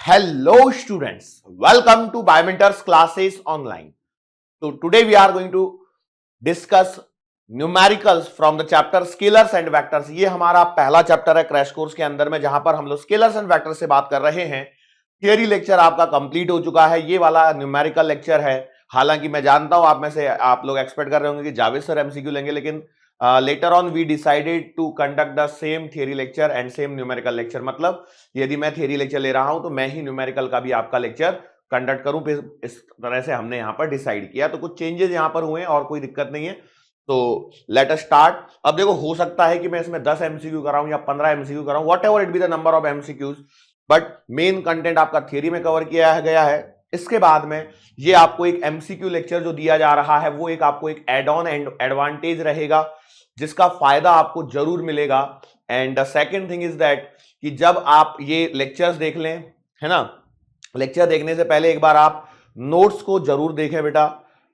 Hello students, welcome to Biomentors classes online. So today we are going to discuss numericals from the chapter scalars and vectors. ये हमारा पहला chapter है crash course के अंदर में, जहां पर हम लोग स्केलर्स एंड वेक्टर्स से बात कर रहे हैं। थियरी लेक्चर आपका कंप्लीट हो चुका है, ये वाला न्यूमेरिकल लेक्चर है। हालांकि मैं जानता हूं आप में से आप लोग एक्सपेक्ट कर रहे होंगे कि जावेद सर एमसीक्यू लेंगे, लेकिन later on we decided to conduct the same theory lecture and same numerical lecture. मतलब यदि मैं थियरी लेक्चर ले रहा हूं तो मैं ही न्यूमेरिकल का भी आपका लेक्चर कंडक्ट करूं, इस तरह से हमने यहां पर डिसाइड किया। तो कुछ चेंजेस यहां पर हुए और कोई दिक्कत नहीं है। तो लेट अस स्टार्ट। अब देखो, हो सकता है कि मैं इसमें 10 एमसीक्यू कराऊं या 15 एमसीक्यू कराऊं, whatever it be the number of MCQs, but main content आपका थियरी में कवर किया गया है। इसके बाद में ये आपको एक एमसीक्यू लेक्चर जो दिया जा रहा है वो एक आपको एक एड ऑन एंड एडवांटेज रहेगा, जिसका फायदा आपको जरूर मिलेगा। And the second thing is that कि जब आप ये लेक्चर्स देख लें, है ना, लेक्चर देखने से पहले एक बार आप नोट्स को जरूर देखें बेटा।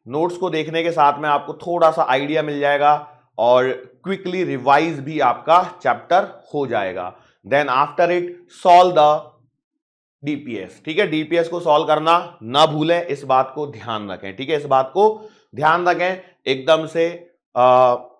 नोट्स को देखने के साथ में आपको थोड़ा सा आइडिया मिल जाएगा और क्विकली रिवाइज भी आपका चैप्टर हो जाएगा। Then after it solve the DPS. ठीक है, डीपीएस को सॉल्व करना ना भूलें, इस बात को ध्यान रखें। ठीक है, इस बात को ध्यान रखें एकदम से।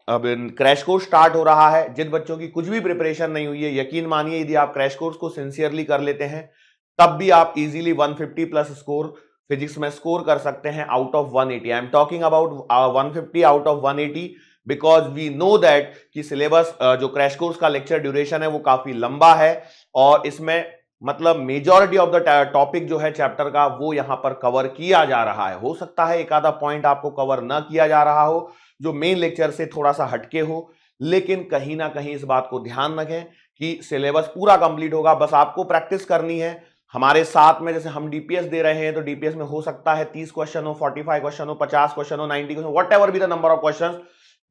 अब क्रैश कोर्स स्टार्ट हो रहा है। जिन बच्चों की कुछ भी प्रिपरेशन नहीं हुई है, यकीन मानिए यदि आप क्रैश कोर्स को सिंसियरली कर लेते हैं तब भी आप इजीली 150 प्लस स्कोर फिजिक्स में स्कोर कर सकते हैं out of 180। I am talking about 150 out of 180 because we know that कि सिलेबस जो क्रैश कोर्स का लेक्चर ड्यूरेशन है वो काफी लंबा है और इसमें मतलब मेजॉरिटी ऑफ द टॉपिक जो है चैप्टर का वो यहां पर कवर किया जा रहा है। हो सकता है एक आधा पॉइंट आपको कवर ना किया जा रहा हो जो मेन लेक्चर से थोड़ा सा हटके हो, लेकिन कहीं ना कहीं इस बात को ध्यान रखें कि सिलेबस पूरा कंप्लीट होगा। बस आपको प्रैक्टिस करनी है हमारे साथ में। जैसे हम डीपीएस दे रहे हैं तो डीपीएस में हो सकता है 30 क्वेश्चन हो, 45 क्वेश्चन हो, 50 क्वेश्चन हो, 90 question, whatever be the number of question,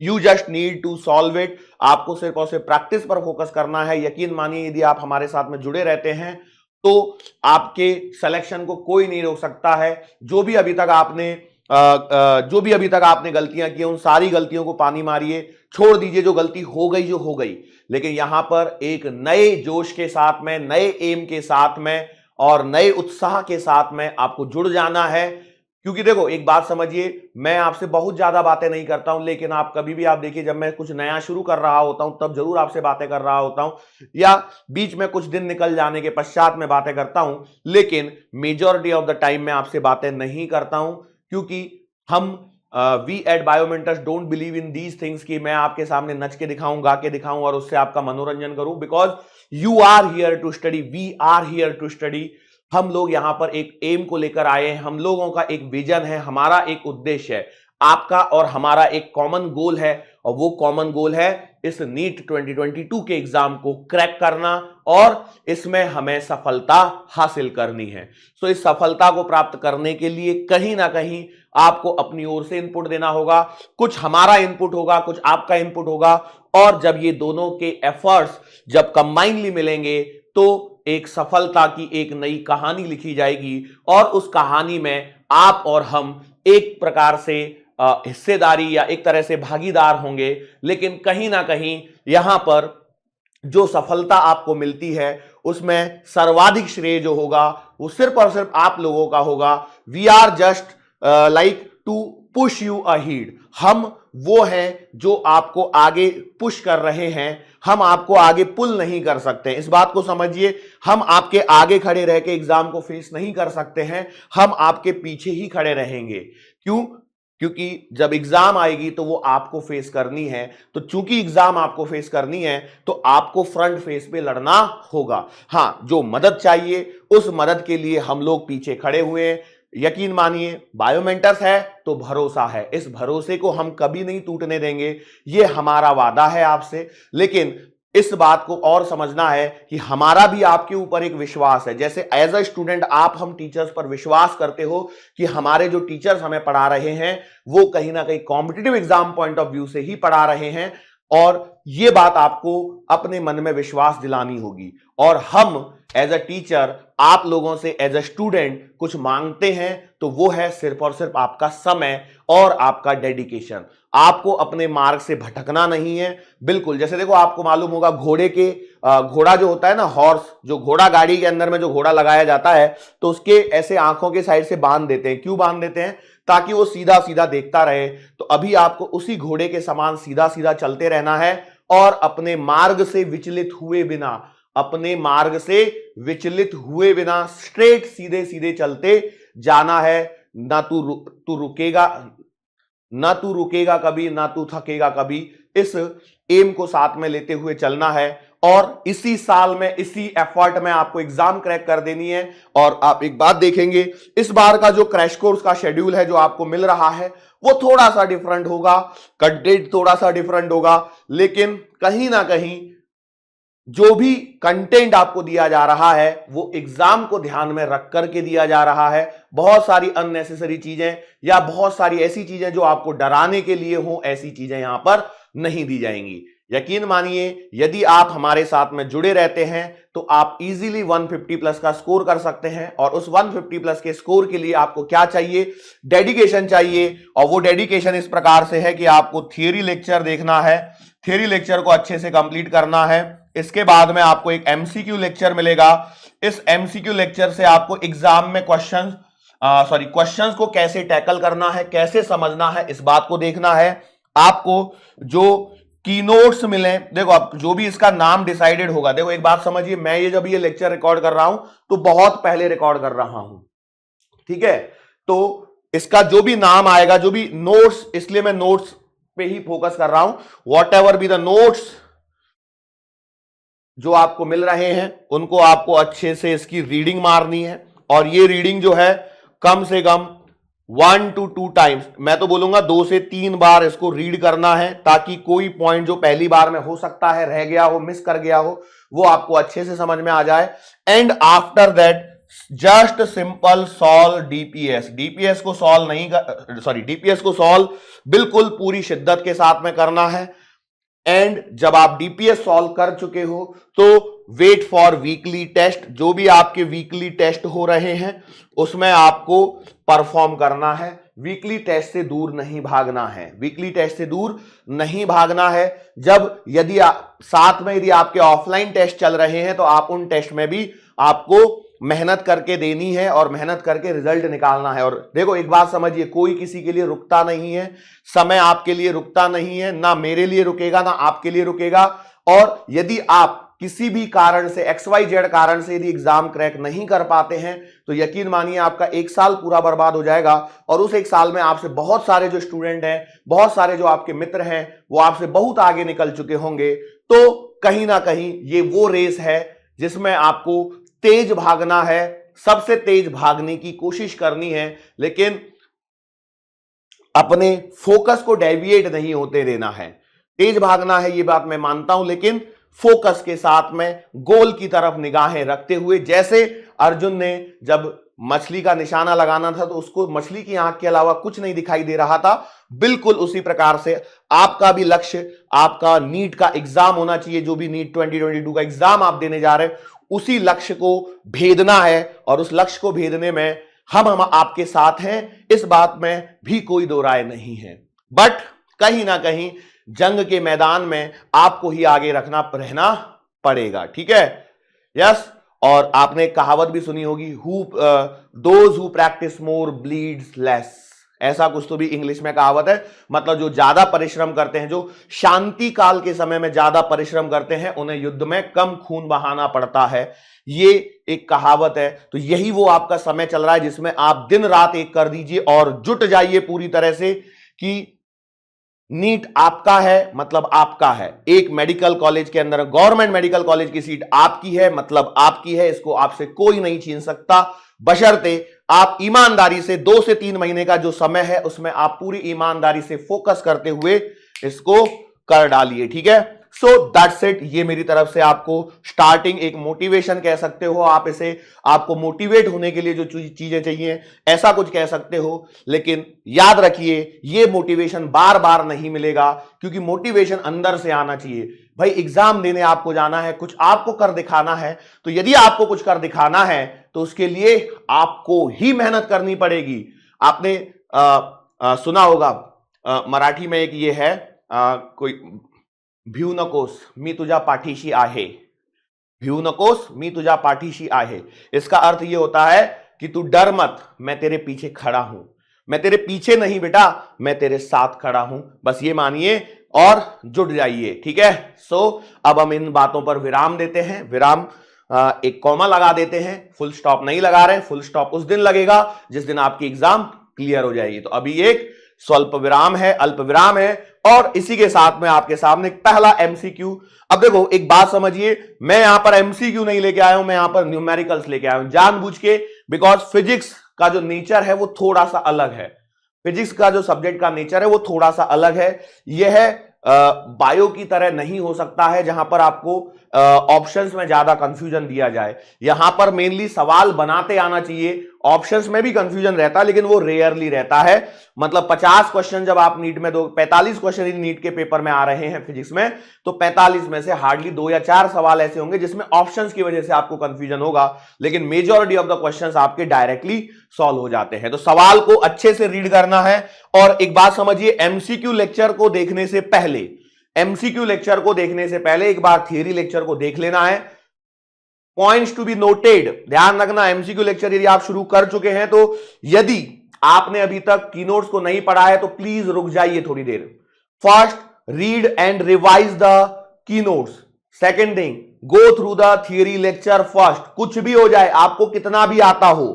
you just need to solve it. आपको सिर्फ और सिर्फ प्रैक्टिस पर फोकस करना है। यकीन मानिए यदि आप हमारे साथ में जुड़े रहते हैं तो आपके सिलेक्शन को कोई नहीं रोक सकता है। जो भी अभी तक आपने गलतियां की उन सारी गलतियों को पानी मारिए, छोड़ दीजिए जो गलती हो गई जो हो गई, लेकिन यहां पर एक नए जोश के साथ में, नए एम के साथ में और नए उत्साह के साथ में आपको जुड़ जाना है। क्योंकि देखो एक बात समझिए, मैं आपसे बहुत ज्यादा बातें नहीं करता हूं, लेकिन आप कभी भी आप देखिए जब मैं कुछ नया शुरू कर रहा होता हूं तब जरूर आपसे बातें कर रहा होता हूं, या बीच में कुछ दिन निकल जाने के पश्चात में बातें करता हूं, लेकिन मेजॉरिटी ऑफ द टाइम में आपसे बातें नहीं करता हूं। क्योंकि हम we at Biomentors don't believe in these things कि मैं आपके सामने नच के दिखाऊं, गा के दिखाऊं और उससे आपका मनोरंजन करूं। Because you are here to study, we are here to study. हम लोग यहां पर एक एम को लेकर आए हैं, हम लोगों का एक विजन है, हमारा एक उद्देश्य है, आपका और हमारा एक कॉमन गोल है, और वो कॉमन गोल है इस नीट 2022 के एग्जाम को क्रैक करना और इसमें हमें सफलता हासिल करनी है। सो इस सफलता को प्राप्त करने के लिए कहीं ना कहीं आपको अपनी ओर से इनपुट देना होगा। कुछ हमारा इनपुट होगा, कुछ आपका इनपुट होगा, और जब ये दोनों के एफर्ट्स जब कंबाइनली मिलेंगे तो एक सफलता की एक नई कहानी लिखी जाएगी और उस कहानी में आप और हम एक प्रकार से हिस्सेदारी या एक तरह से भागीदार होंगे। लेकिन कहीं ना कहीं यहां पर जो सफलता आपको मिलती है उसमें सर्वाधिक श्रेय जो होगा वो सिर्फ और सिर्फ आप लोगों का होगा। We are just like to push you ahead. हम वो हैं जो आपको आगे पुश कर रहे हैं, हम आपको आगे पुल नहीं कर सकते। इस बात को समझिए, हम आपके आगे खड़े रह के एग्जाम को फेस नहीं कर सकते हैं, हम आपके पीछे ही खड़े रहेंगे। क्यों? क्योंकि जब एग्जाम आएगी तो वो आपको फेस करनी है। तो चूंकि एग्जाम आपको फेस करनी है तो आपको फ्रंट फेस पे लड़ना होगा। हां, जो मदद चाहिए उस मदद के लिए हम लोग पीछे खड़े हुए हैं। यकीन मानिए बायोमेंटर्स है तो भरोसा है, इस भरोसे को हम कभी नहीं टूटने देंगे, ये हमारा वादा है आपसे। लेकिन इस बात को और समझना है कि हमारा भी आपके ऊपर एक विश्वास है। जैसे एज अ स्टूडेंट आप हम टीचर्स पर विश्वास करते हो कि हमारे जो टीचर्स हमें पढ़ा रहे हैं वो कहीं ना कहीं competitive exam point of view से ही पढ़ा रहे हैं, और ये बात आपको अपने मन में विश्वास दिलानी होगी। और हम एज अ टीचर आप लोगों से एज अ स्टूडेंट कुछ मांगते हैं तो वो है सिर्फ और सिर्फ आपका समय और आपका डेडिकेशन। आपको अपने मार्ग से भटकना नहीं है। बिल्कुल, जैसे देखो आपको मालूम होगा घोड़ा जो होता है ना, हॉर्स, जो घोड़ा गाड़ी के अंदर में जो घोड़ा लगाया जाता है तो उसके ऐसे आंखों के साइड से बांध देते हैं। क्यों बांध देते हैं? ताकि वो सीधा सीधा देखता रहे। तो अभी आपको उसी घोड़े के समान सीधा सीधा चलते रहना है और अपने मार्ग से विचलित हुए बिना स्ट्रेट सीधे सीधे चलते जाना है। ना तू रुकेगा कभी, ना तू थकेगा कभी। इस एम को साथ में लेते हुए चलना है और इसी साल में, इसी एफर्ट में आपको एग्जाम क्रैक कर देनी है। और आप एक बात देखेंगे, इस बार का जो क्रैश कोर्स का शेड्यूल है जो आपको मिल रहा है वो थोड़ा सा डिफरेंट होगा, कंटेंट थोड़ा सा डिफरेंट होगा, लेकिन कहीं ना कहीं जो भी कंटेंट आपको दिया जा रहा है वो एग्जाम को ध्यान में रख करके दिया जा रहा है। बहुत सारी अननेसेसरी चीजें या बहुत सारी ऐसी चीजें जो आपको डराने के लिए हो, ऐसी चीजें यहां पर नहीं दी जाएंगी। यकीन मानिए, यदि आप हमारे साथ में जुड़े रहते हैं तो आप इजीली 150 प्लस का स्कोर कर सकते हैं। और उस 150 प्लस के स्कोर के लिए आपको क्या चाहिए? डेडिकेशन चाहिए। और वो डेडिकेशन इस प्रकार से है कि आपको थियरी लेक्चर देखना है, थियरी लेक्चर को अच्छे से कंप्लीट करना है। इसके बाद में आपको एक एमसीक्यू लेक्चर मिलेगा। इस एमसीक्यू लेक्चर से आपको एग्जाम में क्वेश्चंस को कैसे टैकल करना है, कैसे समझना है, इस बात को देखना है। आपको जो कीनोट्स मिले, देखो आप जो भी इसका नाम डिसाइडेड होगा, देखो एक बात समझिए, मैं जब ये लेक्चर रिकॉर्ड कर रहा हूं तो बहुत पहले रिकॉर्ड कर रहा हूं, ठीक है। तो इसका जो भी नाम आएगा, जो भी नोट्स, इसलिए मैं नोट्स पे ही फोकस कर रहा हूं। What ever be the notes जो आपको मिल रहे हैं उनको आपको अच्छे से इसकी रीडिंग मारनी है। और ये रीडिंग जो है कम से कम 1 to 2 टाइम्स, मैं तो बोलूंगा 2 से 3 बार इसको रीड करना है, ताकि कोई पॉइंट जो पहली बार में हो सकता है रह गया हो, मिस कर गया हो, वो आपको अच्छे से समझ में आ जाए। And after that just simple solve DPS. DPS को सॉल्व बिल्कुल पूरी शिद्दत के साथ में करना है। एंड जब आप डीपीएस सॉल्व कर चुके हो तो वेट फॉर वीकली टेस्ट। जो भी आपके वीकली टेस्ट हो रहे हैं उसमें आपको परफॉर्म करना है। वीकली टेस्ट से दूर नहीं भागना है, वीकली टेस्ट से दूर नहीं भागना है। यदि साथ में यदि आपके ऑफलाइन टेस्ट चल रहे हैं तो आप उन टेस्ट में भी आपको मेहनत करके देनी है और मेहनत करके रिजल्ट निकालना है। और देखो एक बात समझिए, कोई किसी के लिए रुकता नहीं है, समय आपके लिए रुकता नहीं है, ना मेरे लिए रुकेगा ना आपके लिए रुकेगा। और यदि आप किसी भी कारण से, XYZ कारण से यदि एग्जाम क्रैक नहीं कर पाते हैं तो यकीन मानिए आपका 1 साल पूरा बर्बाद हो जाएगा। और उस 1 साल में आपसे बहुत सारे जो स्टूडेंट हैं, बहुत सारे जो आपके मित्र हैं, वो आपसे बहुत आगे निकल चुके होंगे। तो कहीं ना कहीं ये वो रेस है जिसमें आपको तेज भागना है, सबसे तेज भागने की कोशिश करनी है, लेकिन अपने फोकस को डेविएट नहीं होते देना है। तेज भागना है ये बात मैं मानता हूं, लेकिन फोकस के साथ में गोल की तरफ निगाहें रखते हुए, जैसे अर्जुन ने जब मछली का निशाना लगाना था तो उसको मछली की आंख के अलावा कुछ नहीं दिखाई दे रहा था, बिल्कुल उसी प्रकार से आपका भी लक्ष्य, आपका नीट का एग्जाम होना चाहिए। जो भी नीट 2022 का एग्जाम आप देने जा रहे हैं उसी लक्ष्य को भेदना है और उस लक्ष्य को भेदने में हम आपके साथ हैं, इस बात में भी कोई दो राय नहीं है। बट कहीं ना कहीं जंग के मैदान में आपको ही आगे रहना पड़ेगा, ठीक है। यस। और आपने कहावत भी सुनी होगी, those who practice more bleeds less, ऐसा कुछ तो भी इंग्लिश में कहावत है। मतलब जो ज्यादा परिश्रम करते हैं, जो शांति काल के समय में ज्यादा परिश्रम करते हैं, उन्हें युद्ध में कम खून बहाना पड़ता है, ये एक कहावत है। तो यही वो आपका समय चल रहा है जिसमें आप दिन रात एक कर दीजिए और जुट जाइए पूरी तरह से कि नीट आपका है, मतलब आपका है। एक मेडिकल कॉलेज के अंदर, गवर्नमेंट मेडिकल कॉलेज की सीट आपकी है, मतलब आपकी है, इसको आपसे कोई नहीं छीन सकता, बशर्ते आप ईमानदारी से 2 से 3 महीने का जो समय है उसमें आप पूरी ईमानदारी से फोकस करते हुए इसको कर डालिए, ठीक है। So that's it. ये मेरी तरफ से आपको स्टार्टिंग एक मोटिवेशन कह सकते हो आप इसे, आपको मोटिवेट होने के लिए जो चीजें चाहिए ऐसा कुछ कह सकते हो। लेकिन याद रखिए ये मोटिवेशन बार बार नहीं मिलेगा, क्योंकि मोटिवेशन अंदर से आना चाहिए। भाई एग्जाम देने आपको जाना है, कुछ आपको कर दिखाना है, तो यदि आपको कुछ कर दिखाना है तो उसके लिए आपको ही मेहनत करनी पड़ेगी। आपने सुना होगा मराठी में एक ये है कोई, भिऊ नकोस मी तुझ्या पाठीशी आहे, भिऊ नकोस मी तुझ्या पाठीशी आहे। इसका अर्थ ये होता है कि तू डर मत, मैं तेरे पीछे खड़ा हूं। मैं तेरे पीछे नहीं बेटा, मैं तेरे साथ खड़ा हूं। बस ये मानिए और जुट जाइए, ठीक है। सो अब हम इन बातों पर विराम देते हैं, विराम एक कॉमा लगा देते हैं, फुल स्टॉप नहीं लगा रहे। फुल स्टॉप उस दिन लगेगा जिस दिन आपकी एग्जाम क्लियर हो जाएगी। तो अभी एक स्वल्प विराम है, अल्प विराम है, और इसी के साथ में आपके सामने पहला एमसीक्यू। अब देखो एक बात समझिए, मैं यहां पर एमसीक्यू नहीं लेके आया हूं, मैं यहां पर न्यूमेरिकल्स लेके आया हूं जानबूझ के, बिकॉज फिजिक्स का जो नेचर है वो थोड़ा सा अलग है। फिजिक्स का जो सब्जेक्ट का नेचर है वो थोड़ा सा अलग है। यह बायो की तरह नहीं हो सकता है जहां पर आपको ऑप्शंस में ज्यादा कंफ्यूजन दिया जाए। यहां पर मेनली सवाल बनाते आना चाहिए। ऑप्शंस में भी कंफ्यूजन रहता है लेकिन वो रेयरली रहता है। मतलब 50 क्वेश्चन जब आप नीट में दो, 45 क्वेश्चन नीट के पेपर में आ रहे हैं फिजिक्स में, तो 45 में से हार्डली 2 या 4 सवाल ऐसे होंगे जिसमें ऑप्शंस की वजह से आपको कंफ्यूजन होगा, लेकिन मेजॉरिटी ऑफ द क्वेश्चंस आपके डायरेक्टली सॉल्व हो जाते हैं। तो सवाल को अच्छे से रीड करना है। और एक बात समझिए, एमसीक्यू लेक्चर को देखने से पहले, एमसीक्यू लेक्चर को देखने से पहले एक बार थियरी लेक्चर को देख लेना है। पॉइंट्स टू बी नोटेड, ध्यान रखना, एमसीक्यू लेक्चर यदि आप शुरू कर चुके हैं, तो यदि आपने अभी तक कीनोट्स को नहीं पढ़ा है तो प्लीज रुक जाइए थोड़ी देर। First, read and revise the keynotes. Second thing, go through the theory lecture first. कुछ भी हो जाए, आपको कितना भी आता हो,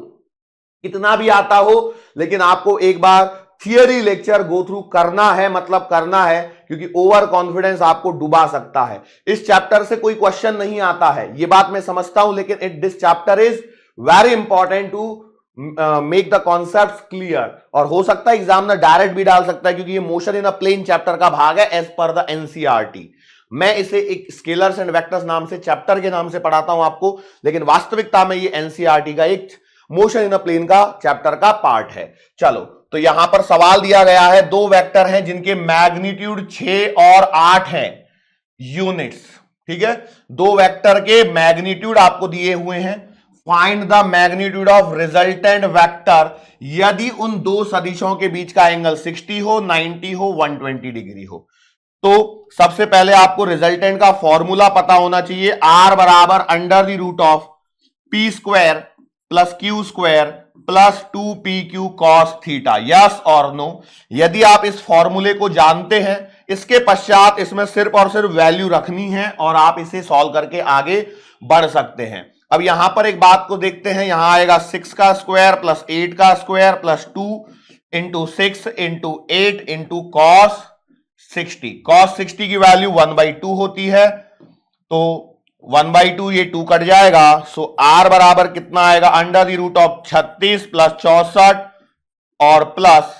कितना भी आता हो, लेकिन आपको एक बार थियरी लेक्चर गो थ्रू करना है, मतलब करना है, क्योंकि ओवर कॉन्फिडेंस आपको डुबा सकता है। इस चैप्टर से कोई क्वेश्चन नहीं आता है, ये बात मैं समझता हूं, लेकिन this chapter is very important to make the concept clear. और हो सकता है एग्जामिनर डायरेक्ट भी डाल सकता है, क्योंकि ये motion in a plane chapter का भाग है एज पर द एनसीईआरटी। मैं इसे एक स्केलर्स एंड वेक्टर्स नाम से, चैप्टर के नाम से पढ़ाता हूं आपको, लेकिन वास्तविकता में ये एनसीईआरटी का एक मोशन इन अ प्लेन का चैप्टर का पार्ट है। चलो, तो यहां पर सवाल दिया गया है, 2 वेक्टर हैं जिनके मैग्नीट्यूड 6 और 8 हैं यूनिट्स, ठीक है। 2 वेक्टर के मैग्नीट्यूड आपको दिए हुए हैं। Find the magnitude of resultant vector यदि उन 2 सदिशों के बीच का एंगल 60 हो, 90 हो, 120 डिग्री हो। तो सबसे पहले आपको रिजल्टेंट का फॉर्मूला पता होना चाहिए। आर बराबर under the root of P square plus Q square plus 2pq cos theta. Yes और नो? यदि आप इस फॉर्मूले को जानते हैं, इसके पश्चात इसमें सिर्फ और सिर्फ वैल्यू रखनी है और आप इसे सॉल्व करके आगे बढ़ सकते हैं। अब यहां पर एक बात को देखते हैं, यहां आएगा 6 का स्क्वायर प्लस 8 का square plus 2 into 6 into 8 into cos 60। Cos 60 की वैल्यू 1/2 होती है, तो 1/2 ये 2 कट जाएगा। सो आर बराबर कितना आएगा, under the root of 36 plus 64 और प्लस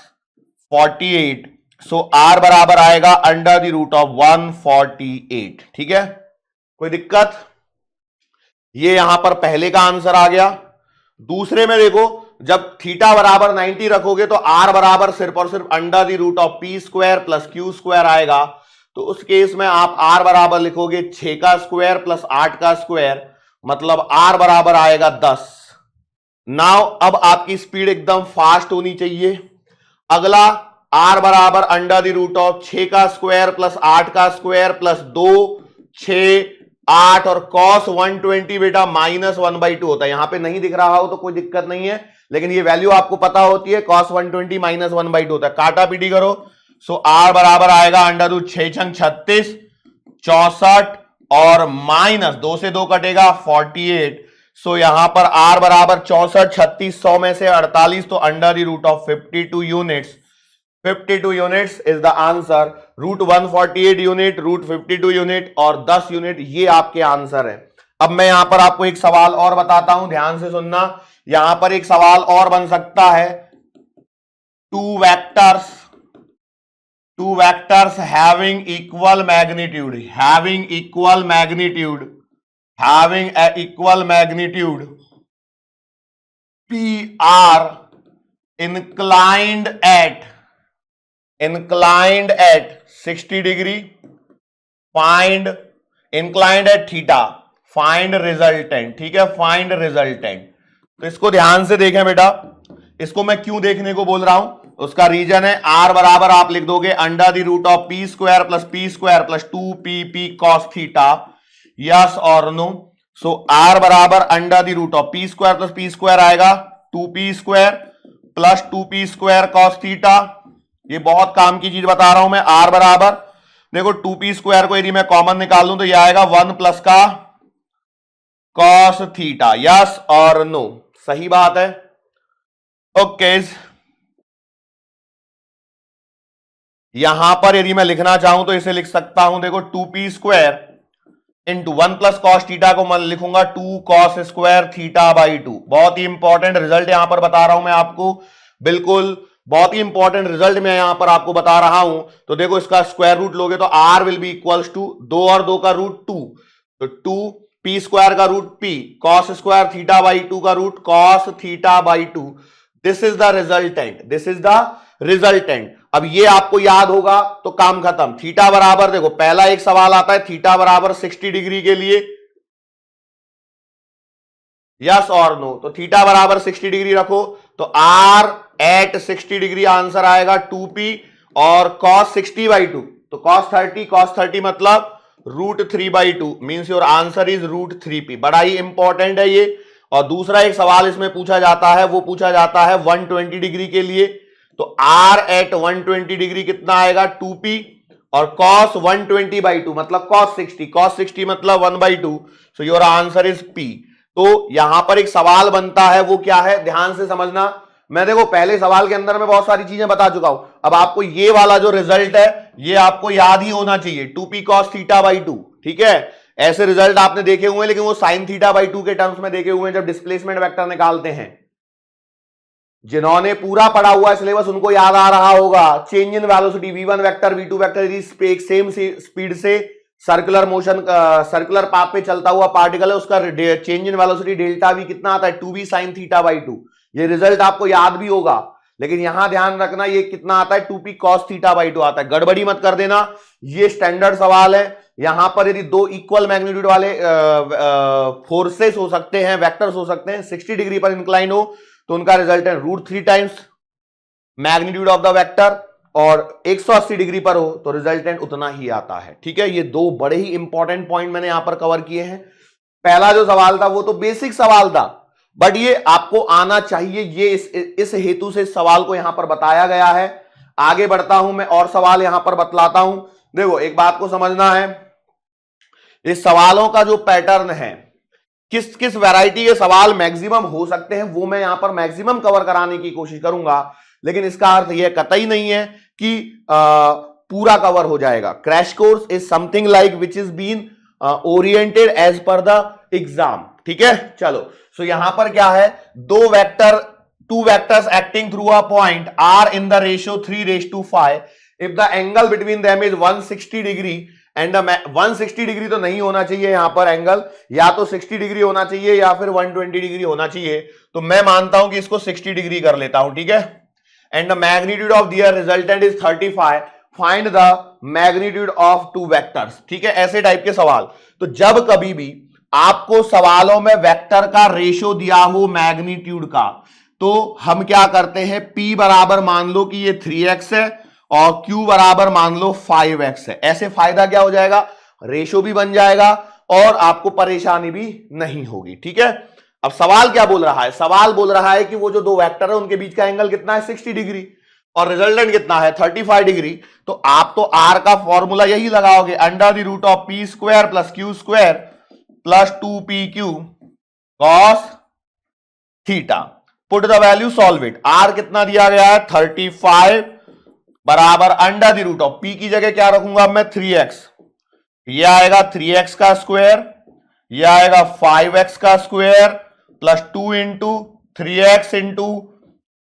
48। सो आर बराबर आएगा अंडर द रूट ऑफ 148। ठीक है, कोई दिक्कत? ये यहां पर पहले का आंसर आ गया। दूसरे में देखो, जब थीटा बराबर 90 रखोगे तो आर बराबर सिर्फ और सिर्फ under the root of P square plus Q square आएगा। तो उस केस में आप आर बराबर लिखोगे 6 का स्क्वायर प्लस 8 का स्क्वायर, मतलब आर बराबर आएगा 10। नाउ अब आपकी स्पीड एकदम फास्ट होनी चाहिए। अगला आर बराबर अंडर द रूट ऑफ 6 का स्क्वायर प्लस 8 का स्क्वायर प्लस 2 6 8 और cos 120 बेटा -1/2 होता है। यहां पे नहीं दिख रहा हो तो कोई दिक्कत नहीं है, लेकिन ये वैल्यू आपको पता होती है, cos 120 -1/2 होता है। काटा पीटी करो। सो आर बराबर आएगा अंडर रूट 6 छंग 36 64 और माइनस 2 से 2 कटेगा 48। सो यहां पर आर बराबर 64 36 100 में से 48, तो under the root of 52 units. 52 units is the answer. Root 148 unit, root 52 unit और 10 यूनिट, ये आपके आंसर है। अब मैं यहां पर आपको एक सवाल और बताता हूं, ध्यान से सुनना। यहां पर एक सवाल और बन सकता है, to two vectors having equal magnitude, having a equal magnitude P are inclined at 60 degree, find inclined at theta, find resultant. ठीक है, find resultant. तो इसको ध्यान से देखें बेटा, इसको मैं क्यों देखने को बोल रहा हूं, उसका रीजन है आर बराबर आप लिख दोगे under the root of P square plus 2p cos theta. Yes और नो? सो आर बराबर under the root of P square आएगा 2p square plus 2p square cos theta. ये बहुत काम की चीज बता रहा हूं मैं. आर बराबर देखो 2p स्क्वायर को यदि मैं कॉमन निकाल लूं तो ये आएगा 1 प्लस का cos थीटा. यस और नो? सही बात है. ओके, यहां पर यदि मैं लिखना चाहूं तो इसे लिख सकता हूं, देखो 2p square into 1 plus cos theta को मैं लिखूंगा 2 cos स्क्वायर थीटा बाई 2. बहुत ही इंपॉर्टेंट रिजल्ट यहां पर बता रहा हूं मैं आपको, बिल्कुल बहुत ही इंपॉर्टेंट रिजल्ट मैं यहां पर आपको बता रहा हूं. तो देखो इसका स्क्वायर रूट लोगे तो r will be equals to 2 और 2 का रूट 2, तो 2p स्क्वायर का root p cos square theta by 2 का root cos theta by 2. This is the resultant. अब ये आपको याद होगा तो काम खत्म. थीटा बराबर देखो पहला एक सवाल आता है थीटा बराबर 60 डिग्री के लिए. यस और नो? तो थीटा बराबर 60 डिग्री रखो तो r एट 60 डिग्री आंसर आएगा 2p और cos 60 बाई 2, तो cos 30 मतलब root 3 by 2 means your answer is root 3p. बड़ा ही इंपॉर्टेंट है ये. और दूसरा एक सवाल इसमें पूछा जाता है, वो पूछा जाता है 120 डिग्री के लिए. तो r एट 120 डिग्री कितना आएगा 2p और cos 120 बाई 2 मतलब cos 60 मतलब 1 by 2. So your answer is p. तो यहां पर एक सवाल बनता है, वो क्या है ध्यान से समझना. मैं देखो पहले सवाल के अंदर में बहुत सारी चीजें बता चुका हूं. अब आपको ये वाला जो रिजल्ट है ये आपको याद ही होना चाहिए 2p cos थीटा बाई 2. ठीक है, ऐसे रिजल्ट आपने देखे हुए हैं लेकिन वो sin थीटा बाई 2 के टर्म्स में देखे हुए हैं जब डिस्प्लेसमेंट वेक्टर निकालते हैं. जिन्होंने पूरा पढ़ा हुआ सिलेबस उनको याद आ रहा होगा. Change in velocity v1 vector v2 vector यदि सेम स्पीड से सर्कुलर मोशन सर्कुलर पाथ पे चलता हुआ पार्टिकल है उसका change in velocity delta v कितना आता है 2v sin थीटा बाई 2. ये रिजल्ट आपको याद भी होगा लेकिन यहां ध्यान रखना ये कितना आता है 2p cos थीटा बाई 2 आता है. गड़बड़ी मत कर देना, ये स्टैंडर्ड सवाल है. यहां पर यदि दो इक्वल मैग्नीट्यूड वाले फोर्सेस हो सकते हैं, वेक्टर्स हो सकते हैं, 60 डिग्री पर इंक्लाइन हो तो उनका resultant root 3 times magnitude of the vector, और 180 डिग्री पर हो तो रिजल्टेंट उतना ही आता है. ठीक है, ये दो बड़े ही इंपॉर्टेंट पॉइंट मैंने यहां पर कवर किए हैं. पहला जो सवाल था वो तो बेसिक सवाल था बट ये आपको आना चाहिए, ये इस हेतु से इस सवाल को यहां पर बताया गया है. आगे बढ़ता हूं मैं और सवाल यहां पर बतलाता हूं. देखो एक बात को समझना है, इस सवालों का जो पैटर्न है, किस किस वैरायटी के सवाल मैक्सिमम हो सकते हैं वो मैं यहां पर मैक्सिमम कवर कराने की कोशिश करूंगा. लेकिन इसका अर्थ यह कतई नहीं है कि पूरा कवर हो जाएगा. Crash course is something like which is been oriented as per the exam. ठीक है, चलो. सो यहां पर क्या है, two vectors acting through a point are in the ratio 3:5. If the angle between them is 160 degree and 160 degree तो नहीं होना चाहिए यहां पर एंगल, या तो 60 डिग्री होना चाहिए या फिर 120 डिग्री होना चाहिए. तो मैं मानता हूं कि इसको 60 डिग्री कर लेता हूं. ठीक है, and the magnitude of their resultant is 35. Find the magnitude of two vectors. ठीक है, ऐसे टाइप के सवाल. तो जब कभी भी आपको सवालों में वेक्टर का रेशियो दिया हो मैग्नीट्यूड का, तो हम क्या करते हैं, P बराबर मान लो कि ये 3x है और Q बराबर मान लो 5x है. ऐसे फायदा क्या हो जाएगा, रेशियो भी बन जाएगा और आपको परेशानी भी नहीं होगी. ठीक है, अब सवाल क्या बोल रहा है, सवाल बोल रहा है कि वो जो दो वेक्टर है उनके बीच का एंगल कितना है 60 डिग्री और रिजल्टेंट कितना है 35 डिग्री. तो आप तो R का फॉर्मूला यही लगाओगे under the root of P square plus Q square plus 2pq cos theta. Put the value, solve it. R कितना दिया गया है 35 बराबर under the root of P की जगह क्या रखूंगा मैं 3x. ये आएगा 3x का स्क्वायर, ये आएगा 5x का square plus 2 into 3x into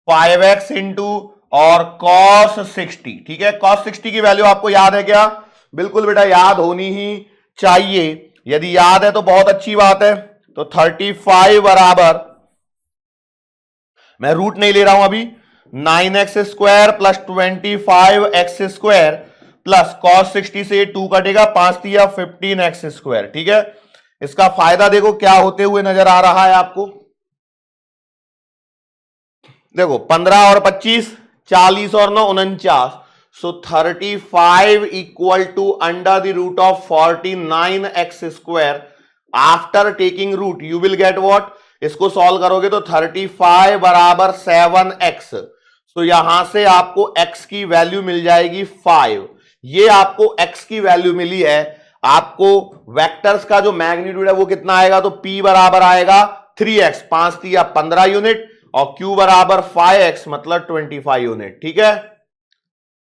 5x into और cos 60। ठीक है, cos 60 की वैल्यू आपको याद है क्या? बिल्कुल बेटा याद होनी ही चाहिए। यदि याद है तो बहुत अच्छी बात है। तो 35 बराबर, मैं रूट नहीं ले रहा हूं अभी, 9x square plus 25x square plus cos 60 से 2 कटेगा, 5 या 15x स्क्वायर। ठीक है, इसका फायदा देखो क्या होते हुए नजर आ रहा है आपको। देखो 15 और 25, 40 और 9 49। So 35 equal to under the root of 49x square. After taking root you will get what? इसको सॉल्व करोगे तो 35 बराबर 7x। तो यहां से आपको x की वैल्यू मिल जाएगी 5। ये आपको x की वैल्यू मिली है। आपको वेक्टर्स का जो मैग्नीट्यूड है वो कितना आएगा? तो p बराबर आएगा 3x, 5 या 15 यूनिट, और q बराबर 5x मतलब 25 यूनिट। ठीक है,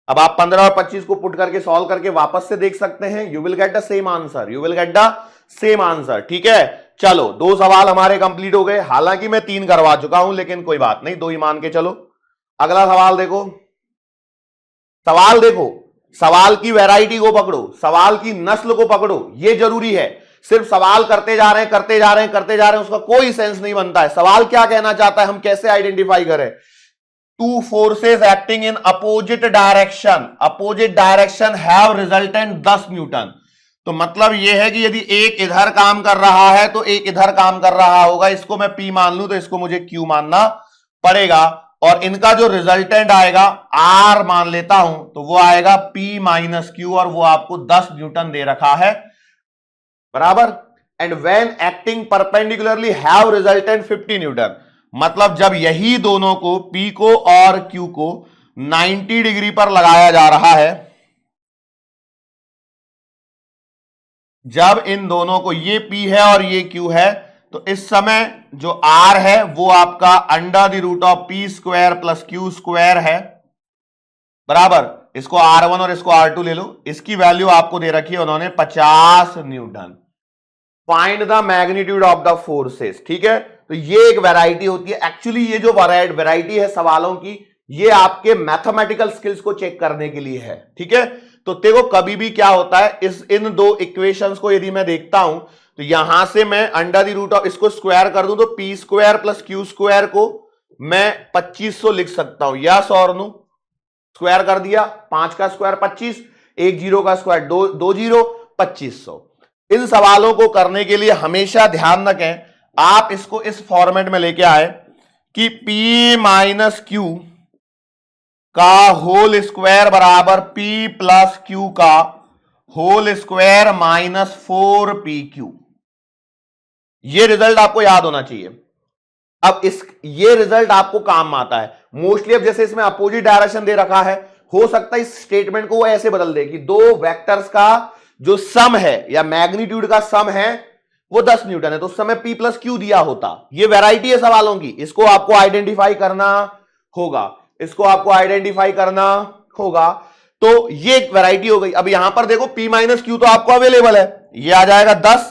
अब आप 15 और 25 को पुट करके सॉल्व करके वापस से देख सकते हैं। You will get the same answer, you will get the same answer. ठीक है, चलो 2 सवाल हमारे कंप्लीट हो गए। हालांकि मैं 3 करवा चुका हूं, लेकिन कोई बात नहीं, 2 ही मान के चलो। अगला सवाल देखो, सवाल देखो, सवाल की वैरायटी को पकड़ो, सवाल की नस्ल को पकड़ो, यह जरूरी है। सिर्फ सवाल करते जा रहे हैं, करते जा रहे हैं, करते जा रहे हैं, उसका कोई सेंस नहीं बनता है। सवाल क्या कहना चाहता है, हम कैसे आइडेंटिफाई करें? 2 forces acting in opposite direction, opposite direction have resultant 10 Newton. तो मतलब यह है कि यदि एक इधर काम कर रहा है तो एक इधर काम कर रहा होगा। इसको मैं P मान लूं तो इसको मुझे Q मानना पड़ेगा, और इनका जो रिजल्टेंट आएगा R मान लेता हूं तो वो आएगा P माइनस Q, और वो आपको 10 न्यूटन दे रखा है, बराबर। And when acting perpendicularly have resultant 50 Newton. मतलब जब यही दोनों को, P को और Q को 90 डिग्री पर लगाया जा रहा है, जब इन दोनों को, ये P है और ये Q है, तो इस समय जो R है वो आपका under the root of P square plus Q square है, बराबर। इसको R1 और इसको R2 ले लो। इसकी वैल्यू आपको दे रखी है उन्होंने 50 Newton. Find the magnitude of the forces. ठीक है, तो ये एक वैरायटी होती है। एक्चुअली ये जो वैरायटी है सवालों की, ये आपके मैथमेटिकल स्किल्स को चेक करने के लिए है। ठीक है, तो देखो कभी भी क्या होता है, इन 2 इक्वेशंस को यदि मैं देखता हूं तो यहां से मैं अंडर द रूट ऑफ इसको स्क्वायर कर दूं तो P square plus Q square को मैं 2500 लिख सकता हूं। यस और नो? स्क्वायर कर दिया, 5 का स्क्वायर 25, 1 0 का स्क्वायर 2 0, 2500। इन सवालों को करने के लिए हमेशा ध्यान रखें, आप इसको इस फॉर्मेट में लेके आए कि P माइनस Q का होल स्क्वायर बराबर P प्लस Q का होल स्क्वायर माइनस 4PQ। ये रिजल्ट आपको याद होना चाहिए। अब ये रिजल्ट आपको काम आता है मोस्टली। अब जैसे इसमें अपोजिट डायरेक्शन दे रखा है, हो सकता है इस स्टेटमेंट को वो ऐसे बदल दे कि 2 वेक्टर्स का जो सम है या मैग्नीट्यूड का सम है वो 10 न्यूटन है, तो उस समय P प्लस Q दिया होता। ये वैरायटी है सवालों की, इसको आपको आइडेंटिफाई करना होगा, इसको आपको आइडेंटिफाई करना होगा। तो ये एक वैरायटी हो गई। अब यहां पर देखो P माइनस Q तो आपको अवेलेबल है, ये आ जाएगा 10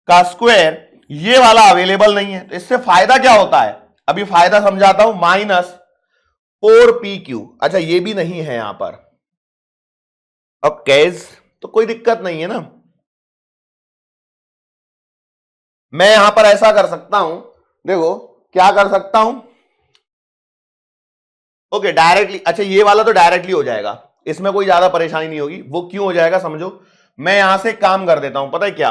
का स्क्वायर, ये वाला अवेलेबल नहीं है। तो इससे फायदा क्या होता है, अभी फायदा समझाता हूं। माइनस 4PQ, अच्छा ये भी नहीं है यहां पर। अब कैस तो कोई दिक्कत नहीं है ना, मैं यहां पर ऐसा कर सकता हूं, देखो क्या कर सकता हूं। ओके डायरेक्टली, अच्छा ये वाला तो डायरेक्टली हो जाएगा, इसमें कोई ज्यादा परेशानी नहीं होगी। वो क्यों हो जाएगा समझो, मैं यहां से काम कर देता हूं, पता है क्या,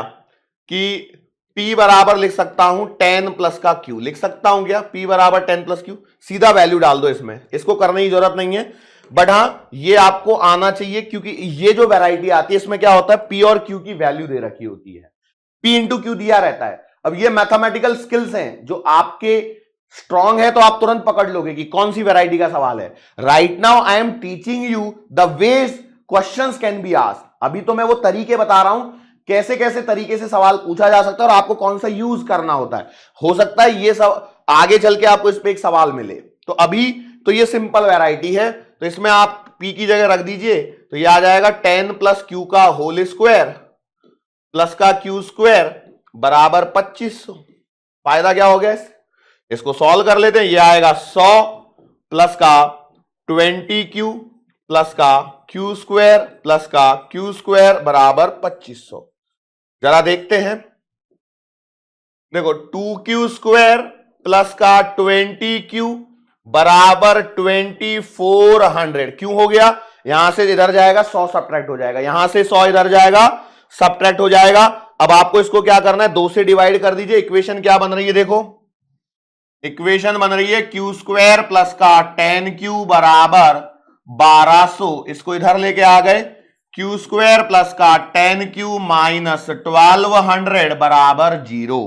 कि P बराबर लिख सकता हूं 10 प्लस का Q, लिख सकता हूं क्या, P बराबर 10 प्लस Q, सीधा वैल्यू डाल दो इसमें, इसको करने की जरूरत नहीं है। बट हां ये आपको आना चाहिए, क्योंकि ये जो वैरायटी आती है इसमें क्या होता है, P और Q की वैल्यू दे रखी होती है, P इंटू Q दिया रहता है। अब ये मैथमेटिकल स्किल्स हैं जो आपके स्ट्रॉन्ग है तो आप तुरंत पकड़ लोगे कि कौन सी वैरायटी का सवाल है। Right now I am teaching you the ways questions can be asked. अभी तो मैं वो तरीके बता रहा हूं कैसे कैसे तरीके से सवाल पूछा जा सकता है और आपको कौन सा यूज करना होता है। हो सकता है ये सब आगे चल के आपको इस पे एक सवाल मिले। तो अभी तो ये सिंपल वैरायटी है, तो इसमें आप P की जगह रख दीजिए, तो ये आ जाएगा 10 प्लस Q का होल स्क्वायर प्लस का Q स्क्वायर बराबर 2500। फायदा क्या हो गया, इसको सॉल्व कर लेते हैं, ये आएगा 100 प्लस का 20q प्लस का q स्क्वायर प्लस का q स्क्वायर बराबर 2500। जरा देखते हैं, देखो 2q स्क्वायर प्लस का 20q बराबर 2400। क्यों हो गया? यहां से इधर जाएगा 100 सब्ट्रैक्ट हो जाएगा, यहां से 100 इधर जाएगा सब्ट्रैक्ट हो जाएगा। अब आपको इसको क्या करना है, 2 से डिवाइड कर दीजिए। इक्वेशन क्या बन रही है, देखो इक्वेशन बन रही है q स्क्वायर प्लस का 10q बराबर 1200। इसको इधर लेके आ गए, q स्क्वायर प्लस का 10q माइनस 1200 बराबर 0।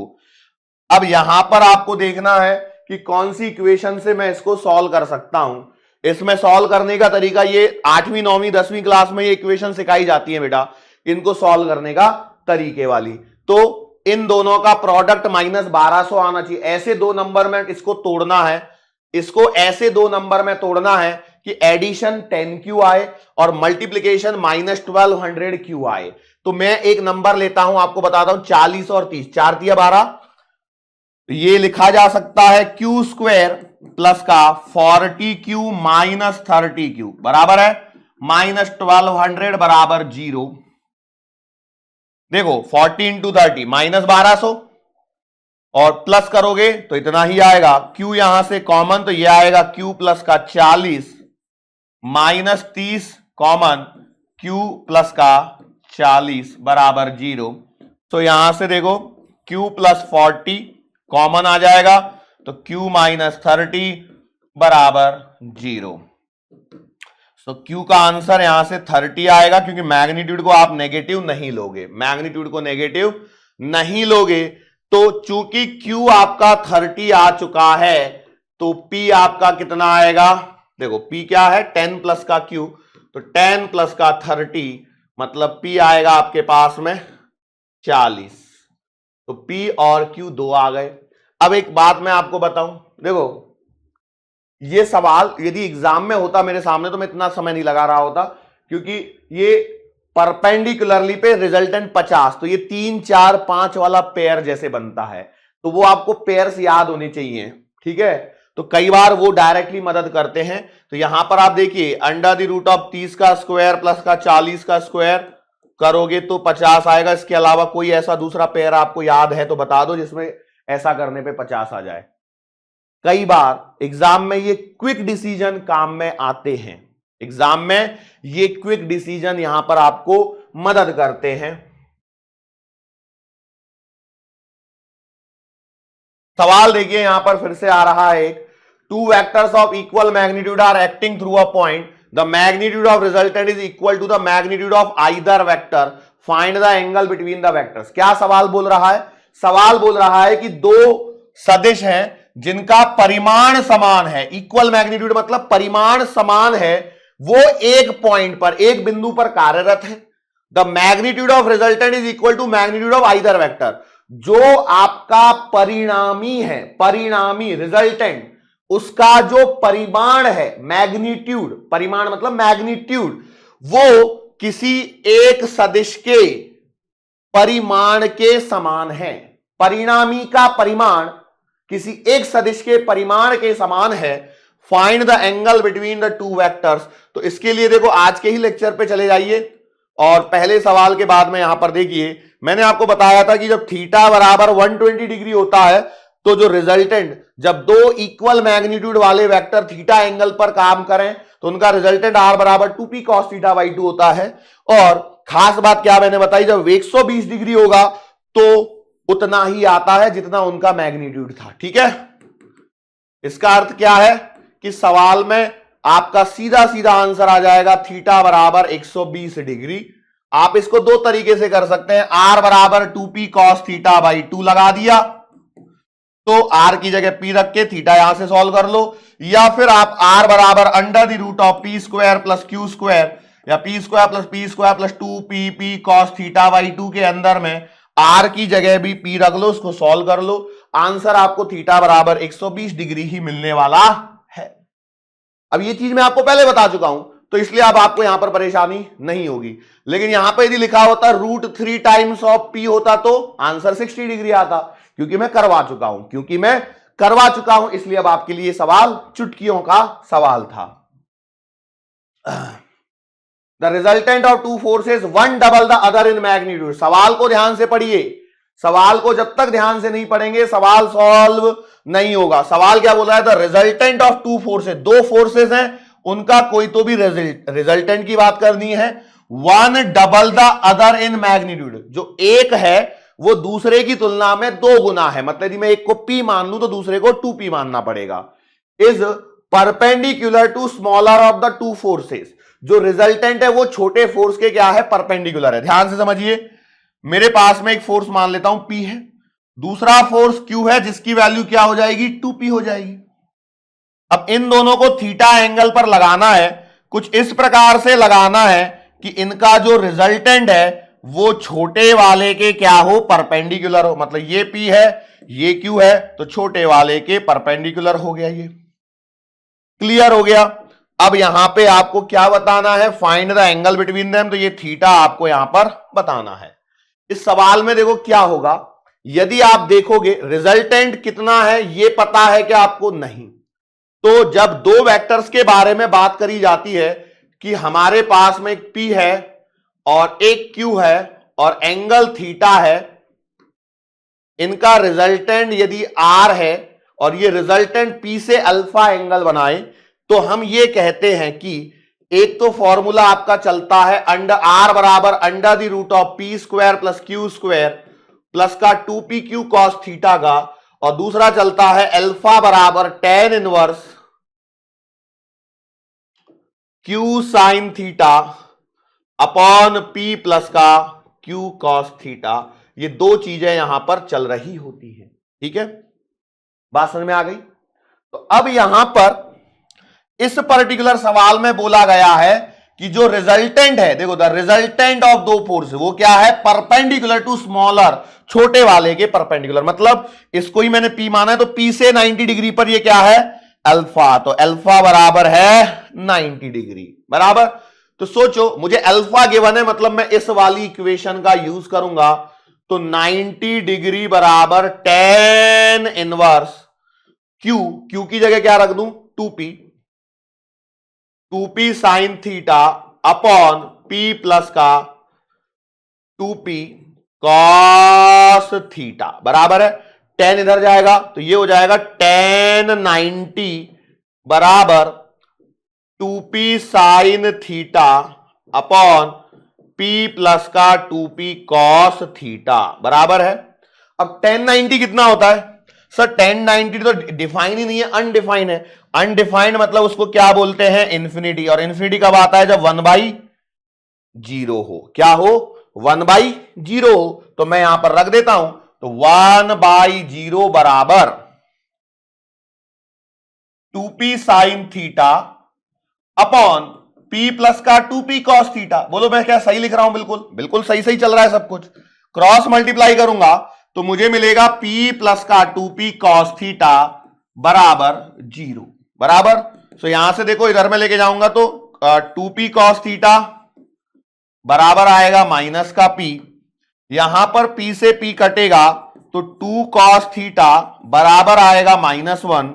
अब यहां पर आपको देखना है कि कौन सी इक्वेशन से मैं इसको सॉल्व कर सकता हूं। इसमें सॉल्व करने का तरीका, ये 8वीं 9वीं 10वीं क्लास में ये इक्वेशन सिखाई जाती है बेटा, इनको सॉल्व करने का तरीके वाली। तो इन दोनों का प्रोडक्ट माइनस 1200 आना चाहिए। ऐसे दो नंबर में इसको तोड़ना है, इसको ऐसे दो नंबर में तोड़ना है कि एडिशन 10q आए और मल्टीप्लीकेशन माइनस 1200q आए। तो मैं एक नंबर लेता हूं, आपको बताता हूं 40 और 30, 4 तिया 12। ये लिखा जा सकता है q स्क्वायर प्लस का 40q माइनस 30q बराबर है माइनस 1200 बराबर 0। देखो 40 इंटू 30 माइनस 1200 और प्लस करोगे तो इतना ही आएगा। q यहां से कॉमन, तो ये आएगा q प्लस का 40 माइनस 30 कॉमन, q प्लस का 40 बराबर 0। तो यहां से देखो q प्लस 40 कॉमन आ जाएगा, तो q माइनस 30 बराबर 0। तो q का आंसर यहां से 30 आएगा, क्योंकि मैग्नीट्यूड को आप नेगेटिव नहीं लोगे, मैग्नीट्यूड को नेगेटिव नहीं लोगे। तो चूंकि q आपका 30 आ चुका है, तो p आपका कितना आएगा, देखो p क्या है 10 प्लस का q, तो 10 प्लस का 30 मतलब p आएगा आपके पास में 40। तो P और Q दो आ गए। अब एक बात मैं आपको बताऊं, देखो ये सवाल यदि एग्जाम में होता मेरे सामने तो मैं इतना समय नहीं लगा रहा होता, क्योंकि ये परपेंडिकुलरली पे रिजल्टेंट 50, तो ये 3 4 5 वाला पेयर जैसे बनता है, तो वो आपको पेयर्स याद होने चाहिए, ठीक है। तो कई बार वो डायरेक्टली मदद करते हैं। तो यहां पर आप देखिए अंडर द रूट ऑफ 30 का स्क्वायर प्लस का 40 का स्क्वायर करोगे तो 50 आएगा। इसके अलावा कोई ऐसा दूसरा पेयर आपको याद है तो बता दो जिसमें ऐसा करने पे 50 आ जाए। कई बार एग्जाम में ये क्विक डिसीजन काम में आते हैं, एग्जाम में ये क्विक डिसीजन यहां पर आपको मदद करते हैं। सवाल देखिए यहां पर फिर से आ रहा है एक, two vectors of equal magnitude are acting through a point, the magnitude of resultant is equal to the magnitude of either vector, find the angle between the vectors. क्या सवाल बोल रहा है? सवाल बोल रहा है कि दो सदिश हैं जिनका परिमाण समान है, इक्वल मैग्नीट्यूड मतलब परिमाण समान है, वो एक पॉइंट पर, एक बिंदु पर कार्यरत है। The magnitude of resultant is equal to magnitude of either vector. जो आपका परिणामी है, परिणामी रिजल्टेंट, उसका जो परिमाण है, मैग्नीट्यूड, परिमाण मतलब मैग्नीट्यूड, वो किसी एक सदिश के परिमाण के समान है। परिणामी का परिमाण किसी एक सदिश के परिमाण के समान है। Find the angle between the two vectors. तो इसके लिए देखो आज के ही लेक्चर पे चले जाइए और पहले सवाल के बाद में यहां पर देखिए, मैंने आपको बताया था कि जब थीटा बराबर 120 डिग्री होता है तो जो रिजल्टेंट, जब दो इक्वल मैग्नीट्यूड वाले वेक्टर थीटा एंगल पर काम करें तो उनका रिजल्टेंट r बराबर 2p cos थीटा बाई 2 होता है। और खास बात क्या मैंने बताई, जब 120 डिग्री होगा तो उतना ही आता है जितना उनका मैग्नीट्यूड था, ठीक है। इसका अर्थ क्या है कि सवाल में आपका सीधा सीधा आंसर आ जाएगा थीटा बराबर 120 डिग्री। आप इसको दो तरीके से कर सकते हैं, r बराबर 2p cos थीटा बाई 2 लगा दिया तो r की जगह p रख के थीटा यहां से सॉल्व कर लो, या फिर आप r बराबर under the root of p square plus q square या p square plus 2pp cos theta by 2 के अंदर में r की जगह भी p रख लो, उसको सॉल्व कर लो, आंसर आपको थीटा बराबर 120 डिग्री ही मिलने वाला है। अब ये चीज मैं आपको पहले बता चुका हूं तो इसलिए अब आपको यहां पर परेशानी नहीं होगी। लेकिन यहां पर यदि लिखा होता √3 टाइम्स ऑफ p होता तो आंसर 60 डिग्री आता, क्योंकि मैं करवा चुका हूं, इसलिए अब आपके लिए सवाल चुटकियों का सवाल था। The resultant of two forces one double the other in magnitude. सवाल को ध्यान से पढ़िए, सवाल को जब तक ध्यान से नहीं पढ़ेंगे सवाल सॉल्व नहीं होगा। सवाल क्या बोला है? The resultant of two forces, दो फोर्सेस हैं, उनका कोई तो भी रिजल्टेंट की बात करनी है, one double the other in magnitude. जो एक है वो दूसरे की तुलना में दो गुना है, मतलब यदि मैं एक को P मान लूं तो दूसरे को 2P मानना पड़ेगा। Is perpendicular to smaller of the two forces. जो रिजल्टेंट है वो छोटे फोर्स के क्या है? परपेंडिकुलर है। ध्यान से समझिए, मेरे पास में एक फोर्स मान लेता हूं P है, दूसरा फोर्स Q है जिसकी वैल्यू क्या हो जाएगी? 2P हो जाएगी। अब इन दोनों को थीटा एंगल पर लगाना है, कुछ इस प्रकार से लगाना है कि इनका जो रिजल्टेंट है वो छोटे वाले के क्या हो? परपेंडिकुलर हो। मतलब ये P है, ये Q है, तो छोटे वाले के परपेंडिकुलर हो गया। ये क्लियर हो गया। अब यहां पे आपको क्या बताना है? Find the angle between them. तो ये थीटा आपको यहां पर बताना है। इस सवाल में देखो क्या होगा, यदि आप देखोगे रिजल्टेंट कितना है ये पता है कि आपको नहीं, तो जब दो वेक्टर्स के बारे में बात करी जाती है कि हमारे पास में एक P है और एक Q है और एंगल थीटा है, इनका रिजल्टेंट यदि R है और ये रिजल्टेंट P से अल्फा एंगल बनाए, तो हम ये कहते हैं कि एक तो फॉर्मूला आपका चलता है अंडर R बराबर under the root of P square plus Q square plus का 2PQ कॉस थीटा का, और दूसरा चलता है अल्फा बराबर tan inverse Q sign theta upon P plus का Q कॉस थीटा। ये दो चीजें यहां पर चल रही होती है। ठीक है, बात समझ में आ गई? तो अब यहां पर इस पर्टिकुलर सवाल में बोला गया है कि जो रिजल्टेंट है, देखो द रिजल्टेंट ऑफ दो फोर्स वो क्या है? परपेंडिकुलर टू स्मॉलर, छोटे वाले के परपेंडिकुलर। मतलब इसको ही मैंने P माना है, तो P से 90 डिग्री पर ये क्या है? अल्फा। तो अल्फा बराबर है 90 डिग्री बराबर। तो सोचो मुझे अल्फा गिवन है, मतलब मैं इस वाली इक्वेशन का यूज करूंगा, तो 90 डिग्री बराबर tan इनवर्स Q की जगह क्या रख दूं? 2P sign theta upon P plus का 2P कॉस थीटा बराबर है। tan इधर जाएगा तो ये हो जाएगा tan 90 बराबर 2P sign theta upon P plus का 2P कॉस थीटा बराबर है। अब tan 90 कितना होता है? सर tan 90 तो डिफाइन ही नहीं है, अनडिफाइंड है। अनडिफाइंड मतलब उसको क्या बोलते हैं? इंफिनिटी। और इंफिनिटी कब आता है? जब 1/0 हो। क्या हो? 1/0 हो। तो मैं यहां पर रख देता हूं, तो 1/0 बराबर 2P sign theta upon P plus का 2P कॉस थीटा। बोलो मैं क्या सही लिख रहा हूं? बिल्कुल बिल्कुल सही सही चल रहा है सब कुछ। क्रॉस मल्टीप्लाई करूंगा तो मुझे मिलेगा P प्लस का 2P कॉस थीटा बराबर 0 बराबर। तो यहां से देखो इधर में लेके जाऊंगा तो 2P कॉस थीटा बराबर आएगा माइनस का P, यहां पर P से P कटेगा तो 2 कॉस थीटा बराबर आएगा -1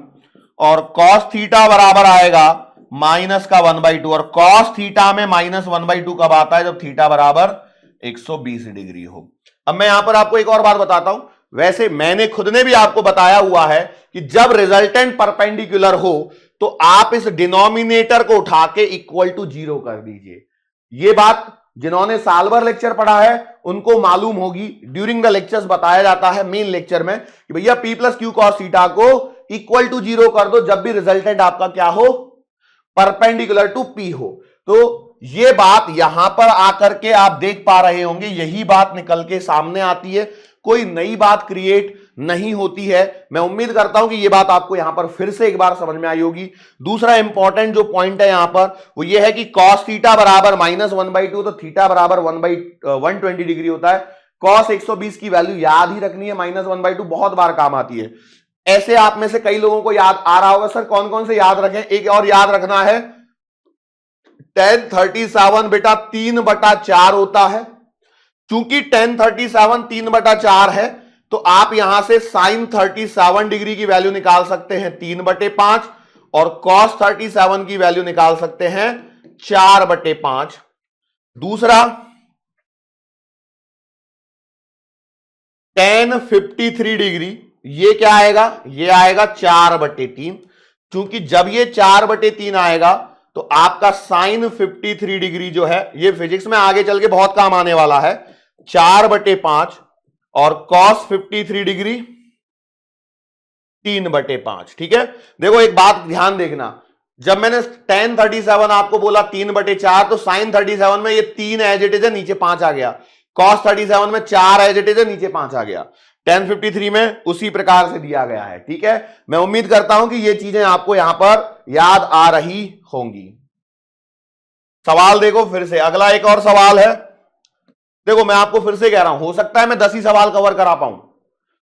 और कॉस थीटा बराबर आएगा माइनस का 1/2। और कॉस थीटा में -1/2 कब आता है? जब थीटा बराबर 120 डिग्री हो। अब मैं यहां पर आपको एक और बात बताता हूं, वैसे मैंने खुद ने भी आपको बताया हुआ है कि जब रिजल्टेंट परपेंडिकुलर हो तो आप इस डिनोमिनेटर को उठा के इक्वल टू 0 कर दीजिए। ये बात जिन्होंने साल भर लेक्चर पढ़ा है उनको मालूम होगी। ड्यूरिंग द लेक्चर्स बताया जाता है मेन लेक्चर में कि भैया P plus Q cos theta को इक्वल टू 0 कर दो जब भी रिजल्टेंट आपका क्या हो? परपेंडिकुलर टू P हो। तो ये बात यहां पर आकर के आप देख पा रहे होंगे, यही बात निकल के सामने आती है, कोई नई बात क्रिएट नहीं होती है। मैं उम्मीद करता हूं कि ये बात आपको यहां पर फिर से एक बार समझ में आई होगी। दूसरा इंपॉर्टेंट जो पॉइंट है यहां पर वो ये है कि cos थीटा बराबर -1/2, तो थीटा बराबर 120 डिग्री होता है। cos 120 की वैल्यू याद ही रखनी है, -1/2 बहुत बार काम आती है। ऐसे आप में से कई लोगों को याद आ रहा होगा, सर कौन कौन से याद रखें? एक और याद रखना है, tan 37 बेटा 3/4 होता है। चूंकि tan 37 3/4 है तो आप यहां से sin 37 डिग्री की वैल्यू निकाल सकते हैं 3/5 और cos 37 की वैल्यू निकाल सकते हैं 4/5। दूसरा tan 53 डिग्री, ये क्या आएगा, ये आएगा 4/3। क्योंकि जब ये 4/3 आएगा तो आपका sin 53 डिग्री जो है, ये फिजिक्स में आगे चल के बहुत काम आने वाला है, 4/5 और cos 53 डिग्री 3/5। ठीक है, देखो एक बात ध्यान देखना, जब मैंने tan 37 आपको बोला 3/4, तो sin 37 में ये 3 एज इट इज है, नीचे 5 आ गया। cos 37 में 4 एज इट इज है, नीचे 5 आ गया। tan 53 में उसी प्रकार से दिया गया है। ठीक है, मैं उम्मीद करता हूं कि ये चीजें आपको यहां पर याद आ रही होंगी। सवाल देखो फिर से, अगला एक और सवाल है। देखो मैं आपको फिर से कह रहा हूं, हो सकता है मैं 10 ही सवाल कवर करा पाऊं,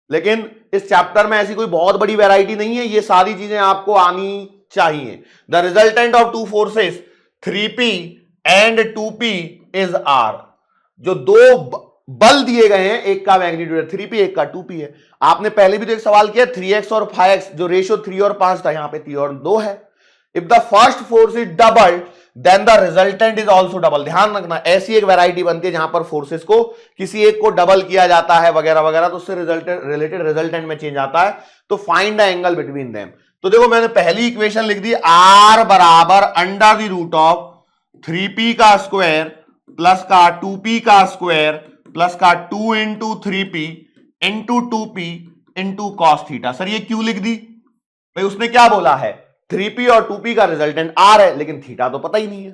लेकिन इस चैप्टर में ऐसी कोई बहुत बड़ी वैरायटी नहीं है, ये सारी चीजें आपको आनी चाहिए। The resultant of two forces 3p and 2p is r। जो दो बल दिए गए हैं, एक का मैग्नीट्यूड है 3p, एक का 2p है। आपने पहले भी तो एक सवाल किया 3x और 5x, जो रेशियो 3 और 5 था, यहां पे 3 और 2 है। If the first force is doubled then the resultant is also double. ध्यान रखना, ऐसी एक वैरायटी बनती है जहां पर फोर्सेस को किसी एक को डबल किया जाता है वगैरह वगैरह, तो उससे रिलेटेड रिजल्टेंट में चेंज आता है। तो find the angle between them. तो देखो मैंने पहली इक्वेशन लिख दी, r बराबर under the root of 3p का स्क्वायर प्लस का 2p का स्क्वायर प्लस का 2 into 3p into 2p into cos theta. Sir ये क्यों लिख दी भाई? उसने क्या बोला है, 3p और 2p का रिजल्टेंट r है, लेकिन थीटा तो पता ही नहीं है,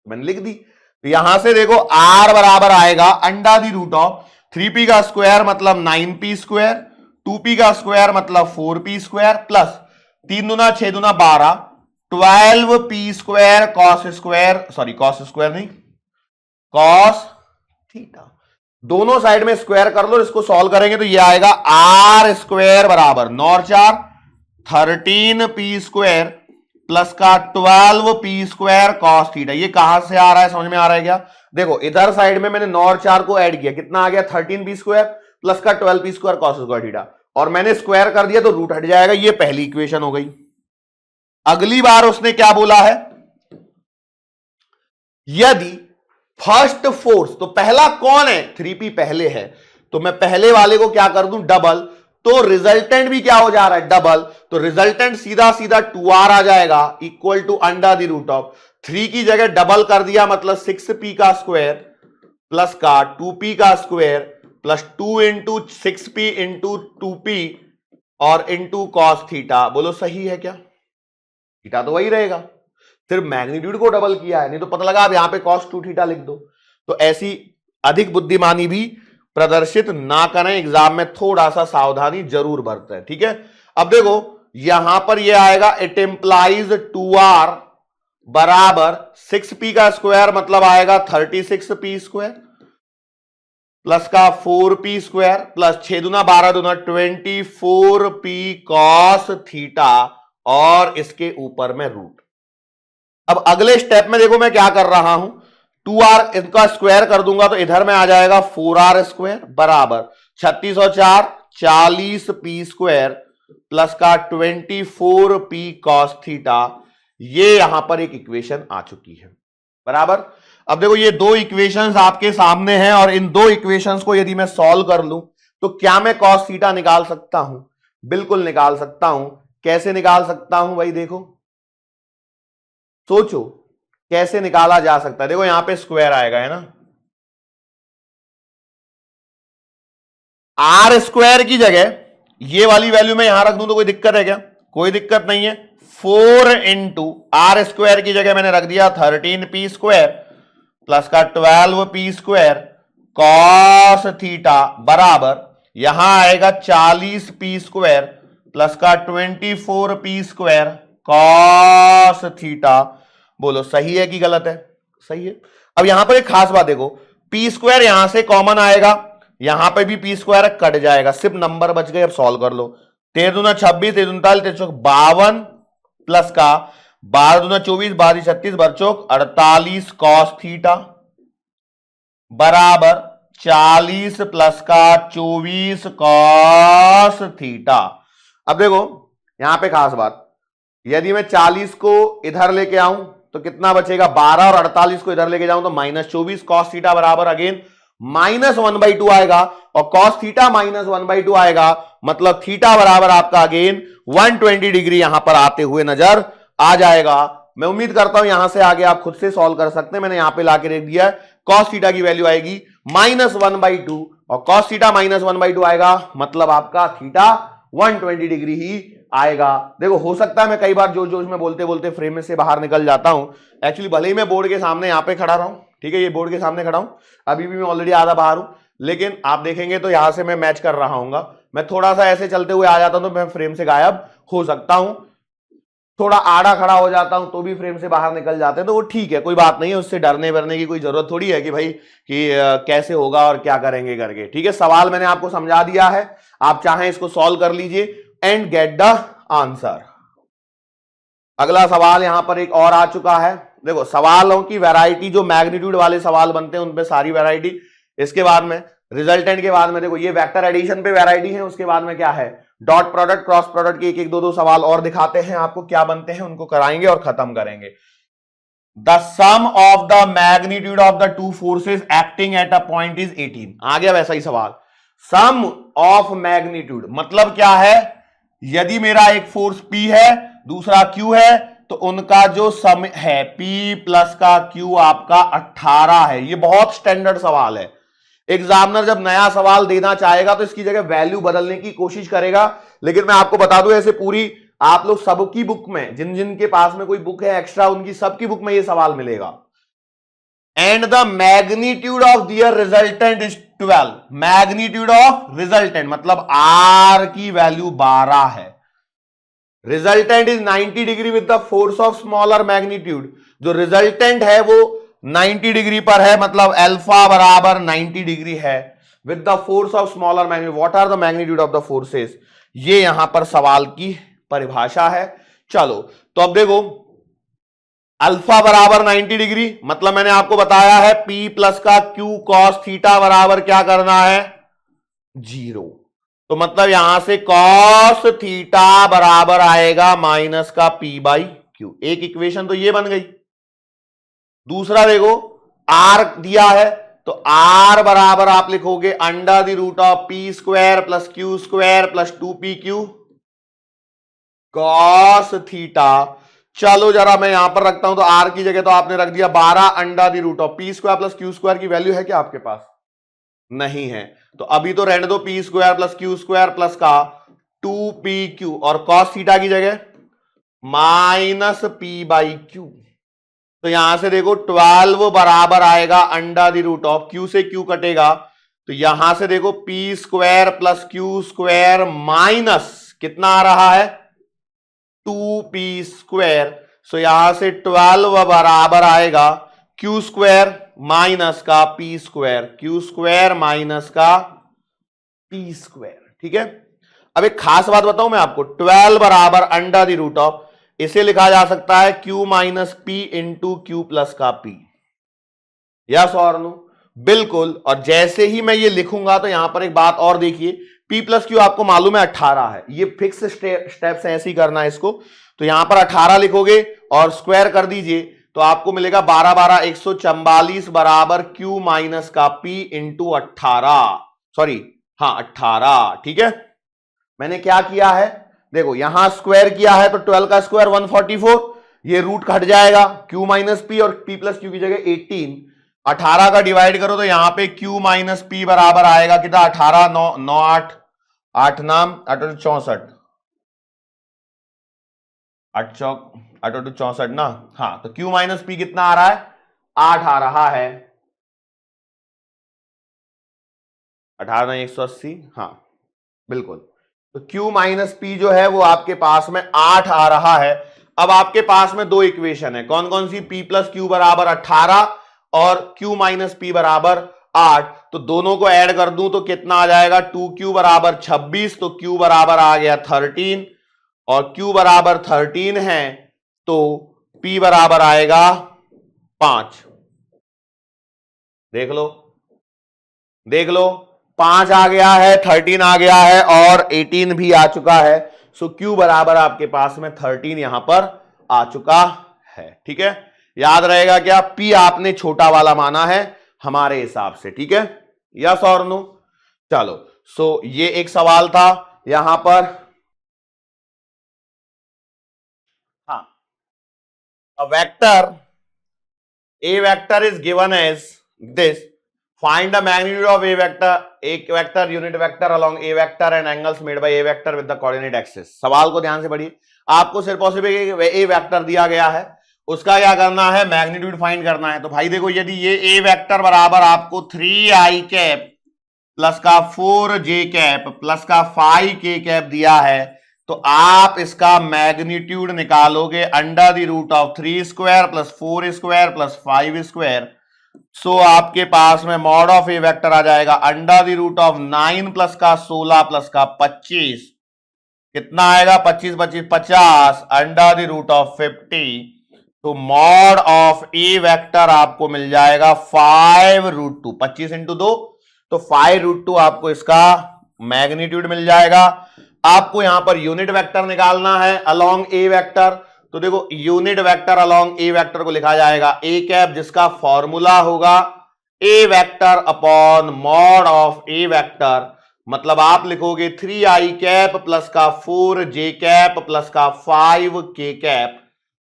मैंने लिख दी। तो यहां से देखो r बराबर आएगा under the root of 3p का स्क्वायर मतलब 9p स्क्वायर, 2p का स्क्वायर मतलब 4p स्क्वायर प्लस 3 दूना 6 दूना 12, 12p square cos square, sorry cos square नहीं, कॉस थीटा। दोनों साइड में स्क्वायर कर लो, इसको सॉल्व करेंगे तो ये आएगा r स्क्वायर बराबर 9 और 4 13p स्क्वायर प्लस का 12p स्क्वायर कॉस थीटा। ये कहां से आ रहा है, समझ में आ रहा है क्या? देखो इधर साइड में मैंने 9 और 4 को ऐड किया, कितना आ गया 13p स्क्वायर प्लस का 12p square cos square theta, और मैंने स्क्वायर कर दिया तो रूट हट जाएगा। ये पहली इक्वेशन हो गई। अगली बार उसने क्या बोला है, यदि फर्स्ट फोर्स, तो पहला कौन है, 3p पहले है, तो मैं पहले वाले को क्या कर दूं, डबल, तो रिजल्टेंट भी क्या हो जा रहा है, डबल। तो रिजल्टेंट सीधा सीधा 2r आ जाएगा equal to under the root of 3 की जगह डबल कर दिया मतलब 6p का स्क्वायर प्लस का 2p का square plus 2 into 6p into 2p और इंटू कॉस थीटा। बोलो सही है क्या? थीटा तो वही रहेगा, सिर्फ मैग्नीट्यूड को डबल किया है, नहीं तो पता लगा आप यहां पे cos 2 थीटा लिख दो। तो ऐसी अधिक बुद्धिमानी भी प्रदर्शित ना करें, एग्जाम में थोड़ा सा सावधानी जरूर बरतें। ठीक है, अब देखो यहां पर ये आएगा, इट इंप्लाइज 2r बराबर 6p का स्क्वायर मतलब आएगा 36p स्क्वायर प्लस का 4p स्क्वायर प्लस 6 दूना 12 दूना 24p कॉस थीटा और इसके ऊपर में रूट। अब अगले स्टेप में देखो मैं क्या कर रहा हूं, 2r इनका स्क्वायर कर दूंगा तो इधर में आ जाएगा 4r स्क्वायर बराबर 36 और 4 40p स्क्वायर प्लस का 24p कॉस थीटा। ये यहां पर एक इक्वेशन आ चुकी है बराबर। अब देखो ये दो इक्वेशंस आपके सामने हैं और इन दो इक्वेशंस को यदि मैं सॉल्व कर लूं तो क्या मैं कॉस थीटा निकाल सकता हूं? बिल्कुल निकाल सकता हूं। कैसे निकाल सकता हूं भाई? देखो सोचो कैसे निकाला जा सकता है। देखो यहां पे स्क्वायर आएगा, है ना, आर स्क्वायर की जगह ये वाली वैल्यू मैं यहां रख दूं तो कोई दिक्कत है क्या? कोई दिक्कत नहीं है। 4 इंटू आर स्क्वायर की जगह मैंने रख दिया 13p स्क्वायर प्लस का 12p स्क्वायर कॉस थीटा बराबर यहां आएगा 40p स्क्वायर प्लस का 24p स्क्वायर कॉस थीटा। बोलो सही है कि गलत है? सही है। अब यहां पर एक खास बात देखो, पी स्क्वायर यहां से कॉमन आएगा, यहां पे भी पी स्क्वायर कट जाएगा, सिर्फ नंबर बच गए। अब सॉल्व कर लो, 13 दूना 26 13 39 13 चौक 52 प्लस का 12 दूना 24 12 36 बरचौक 48 कॉस थीटा बराबर 40 प्लस का 24 कॉस थीटा। अब देखो यहां पे खास बात, यदि मैं 40 को इधर लेके आऊं तो कितना बचेगा 12 और 48 को इधर लेके जाऊं तो -24 cos थीटा बराबर अगेन -1/2 आएगा और cos थीटा -1/2 आएगा, मतलब थीटा बराबर आपका अगेन 120 डिग्री यहां पर आते हुए नजर आ जाएगा। मैं उम्मीद करता हूं यहां से आगे आप खुद से सॉल्व कर सकते हैं। मैंने यहां पे लाके रख दिया है, cos थीटा की वैल्यू आएगी -1/2 और cos थीटा -1/2 आएगा, मतलब आपका थीटा 120 डिग्री ही आएगा। देखो हो सकता है मैं कई बार जोश जोश में बोलते बोलते फ्रेम में से बाहर निकल जाता हूं। एक्चुअली भले ही मैं बोर्ड के सामने यहां पे खड़ा रहा हूं, ठीक है, ये बोर्ड के सामने खड़ा हूं, अभी भी मैं ऑलरेडी आधा बाहर हूं, लेकिन आप देखेंगे तो यहां से मैं मैच कर रहा हूं। मैं थोड़ा सा ऐसे चलते हुए आ जाता हूं तो मैं फ्रेम से गायब हो सकता हूं, थोड़ा आड़ा खड़ा हो जाता हूं तो भी फ्रेम से बाहर निकल जाते हैं, तो वो ठीक है, कोई बात नहीं है, उससे डरने वरने की कोई जरूरत थोड़ी है कि भाई कि कैसे होगा और क्या करेंगे करके। ठीक है, सवाल मैंने आपको समझा दिया है, आप चाहें इसको सॉल्व कर लीजिए एंड गेट द आंसर। अगला सवाल यहां पर एक और आ चुका है। देखो सवालों की वैरायटी, जो मैग्नीट्यूड वाले सवाल बनते हैं उनपे सारी वैरायटी, इसके बाद में रिजल्टेंट के बाद में देखो ये वेक्टर एडिशन पे वैरायटी है, उसके बाद में क्या है डॉट प्रोडक्ट क्रॉस प्रोडक्ट के एक एक दो दो सवाल और दिखाते हैं आपको क्या बनते हैं, उनको कराएंगे और खत्म करेंगे। The sum of the magnitude of the two forces acting at a point is 18। आ गया वैसा ही सवाल, सम ऑफ मैग्नीट्यूड मतलब क्या है, यदि मेरा एक फोर्स P है दूसरा Q है तो उनका जो सम है P प्लस का Q आपका 18 है। ये बहुत स्टैंडर्ड सवाल है, एग्जामिनर जब नया सवाल देना चाहेगा तो इसकी जगह वैल्यू बदलने की कोशिश करेगा, लेकिन मैं आपको बता दूं ऐसे पूरी आप लोग सबकी बुक में, जिन जिन के पास में कोई बुक है एक्स्ट्रा, उनकी सबकी बुक में ये सवाल मिलेगा। And the magnitude of their resultant is 12। Magnitude of resultant मतलब R की वैल्यू 12 है, resultant is 90 degree with the force of smaller magnitude. जो रिजल्टेंट है वो 90 डिग्री पर है, मतलब अल्फा बराबर 90 डिग्री है with the force of smaller magnitude. What are the magnitude of the forces, ये यहां पर सवाल की परिभाषा है। चलो तो अब देखो अल्फा बराबर 90 डिग्री, मतलब मैंने आपको बताया है P प्लस का Q cos थीटा बराबर क्या करना है 0, तो मतलब यहां से cos थीटा बराबर आएगा माइनस का P/Q। एक इक्वेशन तो ये बन गई। दूसरा देखो R दिया है तो R बराबर आप लिखोगे under the root of P² plus Q² plus 2PQ cos theta. चलो जरा मैं यहां पर रखता हूं तो R की जगह तो आपने रख दिया 12 under the root of P² plus Q² की वैल्यू है क्या आपके पास, नहीं है, तो अभी तो रहने दो P² प्लस Q² प्लस का 2PQ और cos थीटा की जगह माइनस P/Q। तो यहां से देखो 12 बराबर आएगा under the root of, Q से Q कटेगा तो यहां से देखो P² प्लस Q² माइनस कितना आ रहा है 2P²। सो यहां से 12 बराबर आएगा Q² माइनस का P², Q² माइनस का P²। ठीक है, अब एक खास बात बताऊं मैं आपको, 12 बराबर अंडर द रूट ऑफ, इसे लिखा जा सकता है Q minus P into Q plus का P। यस और नो, बिल्कुल। और जैसे ही मैं ये लिखूंगा तो यहां पर एक बात और देखिए, P प्लस Q आपको मालूम है 18 है, ये फिक्स स्टेप्स ऐसे ही करना है इसको। तो यहां पर 18 लिखोगे और स्क्वायर कर दीजिए तो आपको मिलेगा 12 12 144 बराबर Q माइनस का P इंटू 18, सॉरी हाँ 18। ठीक है, मैंने क्या किया है देखो यहां स्क्वायर किया है तो 12 का स्क्वायर 144, ये रूट कट जाएगा Q माइनस P और P प्लस Q की जगह 18, 18 का डिवाइड करो तो यहां पे Q माइनस P बराबर आएगा कितना 18 9 9 8 8 नाम 8 64 8 चौक 8 64 ना, हाँ तो Q माइनस P कितना आ रहा है 8 आ रहा है, 18 180, हाँ बिल्कुल। तो Q माइनस P जो है वो आपके पास में 8 आ रहा है। अब आपके पास में दो इक्वेशन है, कौन कौन सी, P प्लस Q बराबर 18 और Q माइनस P बराबर 8, तो दोनों को ऐड कर दूं तो कितना आ जाएगा 2Q बराबर 26, तो Q बराबर आ गया 13 और Q बराबर 13 है तो P बराबर आएगा 5। देख लो देख लो, 5 आ गया है, 13 आ गया है और 18 भी आ चुका है। सो Q बराबर आपके पास में 13 यहां पर आ चुका है। ठीक है, याद रहेगा क्या, P आपने छोटा वाला माना है हमारे हिसाब से, ठीक है, यस और नो। चलो सो ये एक सवाल था यहां पर। हाँ, a vector, A vector is given as this. Find the magnitude of A vector, एक vector unit vector along A vector and angles made by A vector with the coordinate axis। सवाल को ध्यान से पढ़िए, आपको सिर्फ पॉसिबल A वेक्टर दिया गया है, उसका क्या करना है, मैग्नीट्यूड फाइंड करना है। तो भाई देखो, यदि ये A वेक्टर बराबर आपको 3i कैप प्लस का 4j कैप प्लस का 5k कैप दिया है, तो आप इसका मैग्नीट्यूड निकालोगे under the root of 3 square plus 4 square plus 5 square. So आपके पास में मॉड ऑफ ए वेक्टर आ जाएगा under the root of 9 plus का 16 प्लस का 25, कितना आएगा, 25 25 50 अंडर द रूट ऑफ 50। तो मॉड ऑफ ए वेक्टर आपको मिल जाएगा 5√2, 25 इंटू 2 तो 5√2 आपको इसका मैग्नीट्यूड मिल जाएगा। आपको यहां पर यूनिट वेक्टर निकालना है अलोंग ए वेक्टर। तो देखो, unit vector along A vector को लिखा जाएगा ए कैप, जिसका फॉर्मूला होगा A vector upon mod of A vector. मतलब आप लिखोगे 3i कैप प्लस का 4j कैप प्लस का 5k cap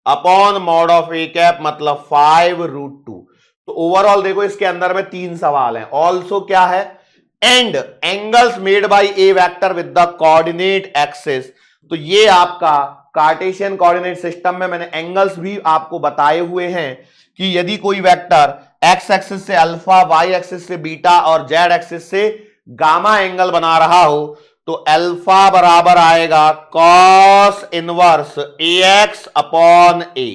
upon mod of A cap, मतलब 5√2। तो ओवरऑल देखो, इसके अंदर में 3 सवाल हैं। ऑल्सो क्या है, and angles made by A vector with the coordinate axis. तो ये आपका कार्टेशियन कोऑर्डिनेट सिस्टम में मैंने एंगल्स भी आपको बताए हुए हैं कि यदि कोई वेक्टर एक्स एक्सिस से अल्फा, वाई एक्सिस से बीटा और जेड एक्सिस से गामा एंगल बना रहा हो, तो अल्फा बराबर आएगा cos inverse ax upon a।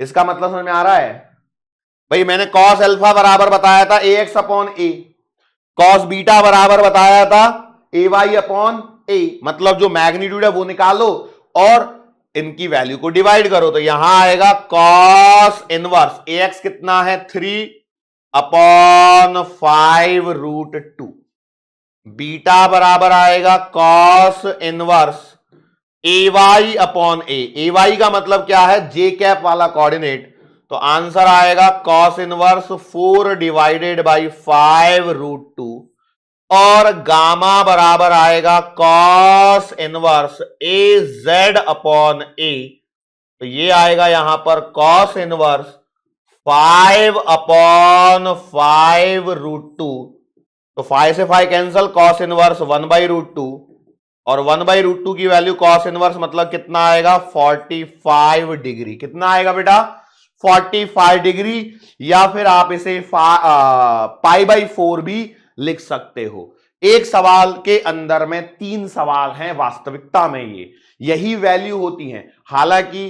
इसका मतलब समझ में आ रहा है भाई, मैंने कॉस अल्फा बराबर बताया था ax upon a, cos beta बराबर बताया था ay अपॉन a। मतलब जो मैग्नीट्यूड है वो निकालो और इनकी वैल्यू को डिवाइड करो, तो यहां आएगा कॉस इनवर्स ax कितना है 3 अपॉन 5√2, बीटा बराबर आएगा cos inverse ay upon a। ay का मतलब क्या है, जे कैप वाला कोऑर्डिनेट, तो आंसर आएगा कॉस इनवर्स 4 डिवाइडेड बाई 5√2 और गामा बराबर आएगा cos inverse az upon a। तो ये आएगा यहां पर कॉस इनवर्स 5 अपॉन 5√2। तो 5 से 5 कैंसल, कॉस इनवर्स 1/√2 और 1/√2 की वैल्यू कॉस इनवर्स मतलब कितना आएगा 45 डिग्री। कितना आएगा बेटा 45 डिग्री, या फिर आप इसे π/4 भी लिख सकते हो। एक सवाल के अंदर में 3 सवाल हैं वास्तविकता में, यही वैल्यू होती हैं। हालांकि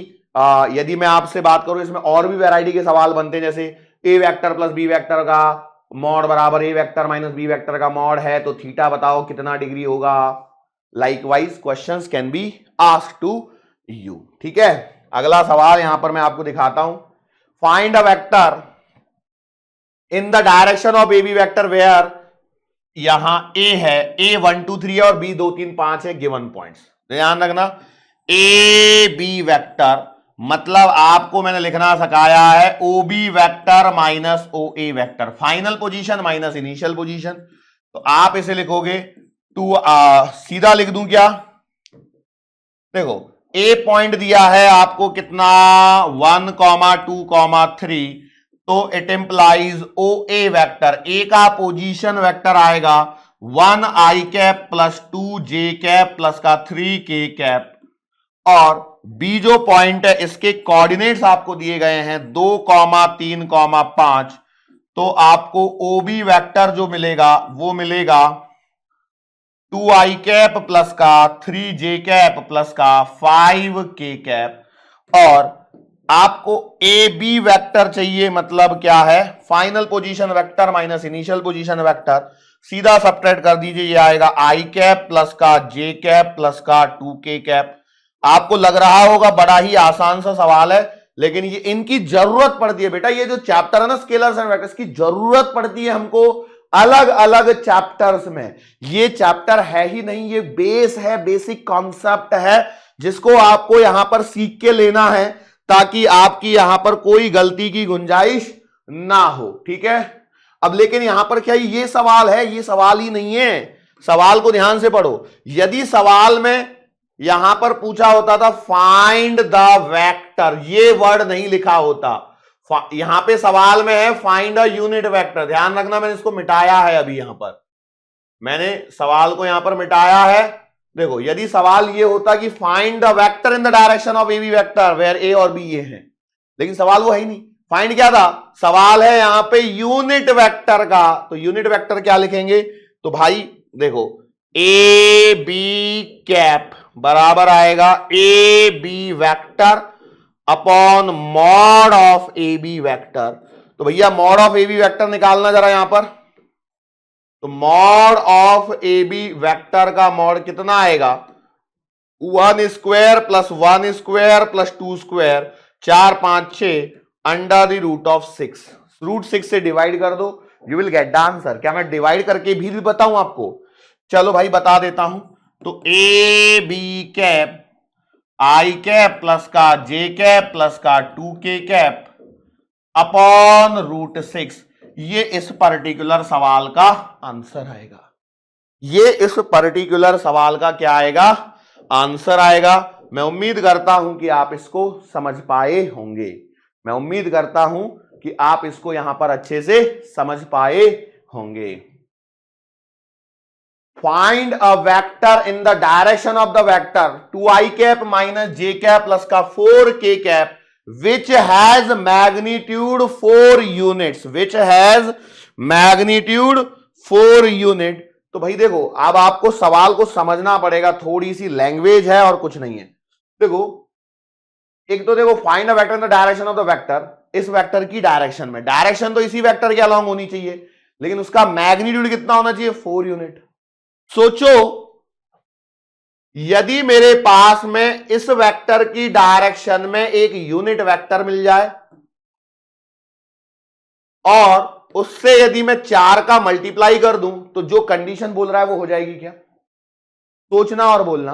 यदि मैं आपसे बात करूं, इसमें और भी वैरायटी के सवाल बनते हैं, जैसे A vector plus B vector का मॉड बराबर A vector minus B vector का मॉड है, तो थीटा बताओ कितना डिग्री होगा। Likewise questions can be asked to you. ठीक है, अगला सवाल यहां पर मैं आपको दिखाता हूं। Find a vector in the direction of A B vector where, यहां ए है, ए 1 2 3 और बी 2 3 5 है, गिवन पॉइंट्स। ध्यान रखना, ए बी वेक्टर मतलब आपको मैंने लिखना सिखाया है O B vector minus O A vector, final position minus initial position. तो आप इसे लिखोगे सीधा लिख दूं क्या, देखो ए पॉइंट दिया है आपको कितना 1, 2, 3, तो it implies O A vector, A का पोजीशन वेक्टर आएगा 1i cap plus 2j cap plus का 3k कैप, और बी जो पॉइंट है इसके कोऑर्डिनेट्स आपको दिए गए हैं 2, 3, 5, तो आपको ओ बी वेक्टर जो मिलेगा वो मिलेगा 2i कैप प्लस का 3j कैप प्लस का 5k कैप, और आपको ए बी वेक्टर चाहिए, मतलब क्या है final position vector minus initial position vector. सीधा सब्ट्रैक्ट कर दीजिए, ये आएगा i कैप प्लस का j कैप प्लस का 2k कैप। आपको लग रहा होगा बड़ा ही आसान सा सवाल है, लेकिन ये इनकी जरूरत पड़ती है बेटा, ये जो चैप्टर है ना स्केलर्स एंड वेक्टर्स की, जरूरत पड़ती है हमको अलग अलग चैप्टर्स में। ये चैप्टर है ही नहीं, ये बेस है, बेसिक कॉन्सेप्ट है जिसको आपको यहां पर सीख के लेना है, ताकि आपकी यहां पर कोई गलती की गुंजाइश ना हो। ठीक है, अब लेकिन यहां पर क्या ये सवाल है? ये सवाल ही नहीं है। सवाल को ध्यान से पढ़ो। यदि सवाल में यहां पर पूछा होता था फाइंड द वेक्टर, ये वर्ड नहीं लिखा होता। यहां पे सवाल में है फाइंड अ यूनिट वेक्टर। ध्यान रखना, मैंने इसको मिटाया है अभी। यहां पर मैंने सवाल को यहां पर मिटाया है। देखो, यदि सवाल ये होता कि find the vector in the direction of A B vector where A और बी ये हैं, लेकिन सवाल वो है ही नहीं। फाइंड क्या था? सवाल है यहां पे यूनिट वेक्टर का। तो यूनिट वेक्टर क्या लिखेंगे? तो भाई देखो, ए बी कैप बराबर आएगा A B vector upon mod of A B vector. तो भैया mod of A B vector निकालना जरा यहां पर। तो mod of A B vector का मॉड कितना आएगा? 1 square plus 1 square plus 2 square, 4 5 6 under the root of 6। Root 6 से डिवाइड कर दो, you will get the answer. क्या मैं डिवाइड करके भी बताऊं आपको? चलो भाई बता देता हूं। तो A B cap I cap plus का जे कैप प्लस का 2k कैप अपॉन रूट 6, ये इस पर्टिकुलर सवाल का आंसर आएगा। ये इस पर्टिकुलर सवाल का क्या आएगा? आंसर आएगा। मैं उम्मीद करता हूं कि आप इसको समझ पाए होंगे। मैं उम्मीद करता हूं कि आप इसको यहां पर अच्छे से समझ पाए होंगे। Find a vector in the direction of the vector 2i cap minus J cap plus का 4k cap which has magnitude 4 units, which has magnitude 4 unit. तो भाई देखो, अब आपको सवाल को समझना पड़ेगा। थोड़ी सी लैंग्वेज है और कुछ नहीं है। देखो, एक तो देखो find a vector in the direction of the vector, इस वेक्टर की डायरेक्शन में, डायरेक्शन तो इसी वेक्टर के अलोंग होनी चाहिए, लेकिन उसका मैग्नीट्यूड कितना होना चाहिए? 4 यूनिट। सोचो, यदि मेरे पास में इस वेक्टर की डायरेक्शन में एक यूनिट वेक्टर मिल जाए और उससे यदि मैं 4 का मल्टीप्लाई कर दूं, तो जो कंडीशन बोल रहा है वो हो जाएगी क्या? सोचना और बोलना।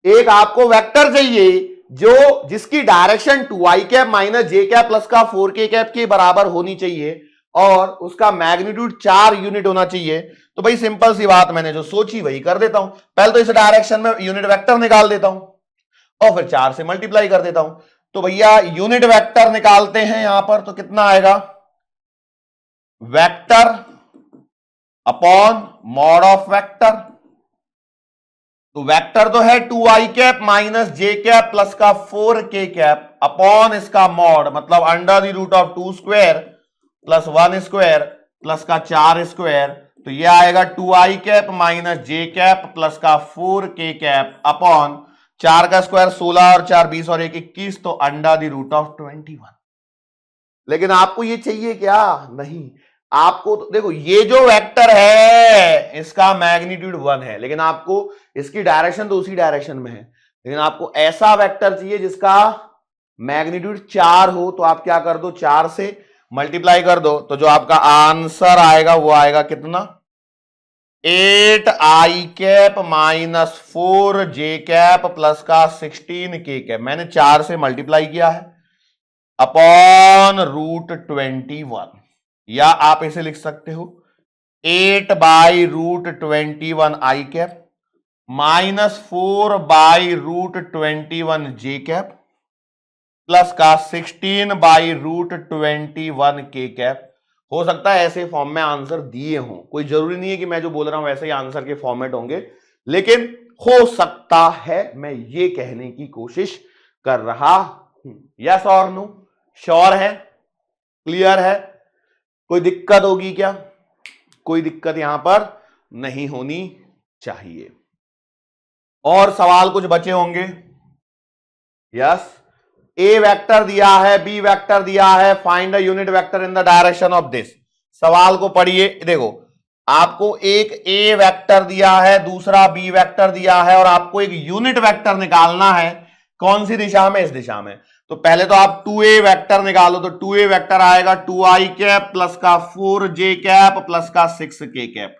एक आपको वेक्टर चाहिए जो जिसकी direction 2i cap minus J cap plus का 4k कैप के बराबर होनी चाहिए और उसका मैग्नीट्यूड 4 यूनिट होना चाहिए। तो भाई सिंपल सी बात, मैंने जो सोची वही कर देता हूं। पहले तो इस डायरेक्शन में यूनिट वेक्टर निकाल देता हूं और फिर 4 से मल्टीप्लाई कर देता हूं। तो भैया यूनिट वेक्टर निकालते हैं यहां पर, तो कितना आएगा? Vector upon mod of vector. तो वेक्टर तो है 2i cap minus J cap plus का 4k कैप अपॉन इसका मॉड, मतलब under the root of 2 square plus 1 square plus का 4 स्क्वायर। तो ये आएगा 2i cap minus J cap plus का 4k कैप अपॉन 4 का स्क्वायर 16 और 4 20 और 1 21, तो अंडर द रूट ऑफ 21। लेकिन आपको ये चाहिए क्या? नहीं, आपको तो देखो, ये जो वेक्टर है इसका मैग्नीट्यूड 1 है, लेकिन आपको इसकी डायरेक्शन तो उसी डायरेक्शन में है, लेकिन आपको ऐसा वेक्टर चाहिए जिसका मैग्नीट्यूड 4 हो। तो आप क्या कर दो, 4 से मल्टीप्लाई कर दो, तो जो आपका आंसर आएगा वो आएगा कितना? 8i cap minus 4j cap plus का 16k कैप। मैंने 4 से मल्टीप्लाई किया है अपॉन रूट 21, या आप इसे लिख सकते हो 8 by root 21 I cap minus 4 by root 21 J cap plus का 16 बाई रूट 21 के कैप। हो सकता है ऐसे फॉर्म में आंसर दिए हों, कोई जरूरी नहीं है कि मैं जो बोल रहा हूं वैसे ही आंसर के फॉर्मेट होंगे, लेकिन हो सकता है मैं ये कहने की कोशिश कर रहा हूं। यस और नो? श्योर है? क्लियर है? कोई दिक्कत होगी क्या? कोई दिक्कत यहां पर नहीं होनी चाहिए। और सवाल कुछ बचे होंगे? यस। ए वेक्टर दिया है, बी वेक्टर दिया है, find the unit vector in the direction of this. सवाल को पढ़िए। देखो, आपको एक ए वेक्टर दिया है, दूसरा बी वेक्टर दिया है और आपको एक यूनिट वेक्टर निकालना है। कौन सी दिशा में? इस दिशा में। तो पहले तो आप 2a वेक्टर निकालो, तो 2a वेक्टर आएगा 2i कैप प्लस का 4j कैप प्लस का 6k कैप,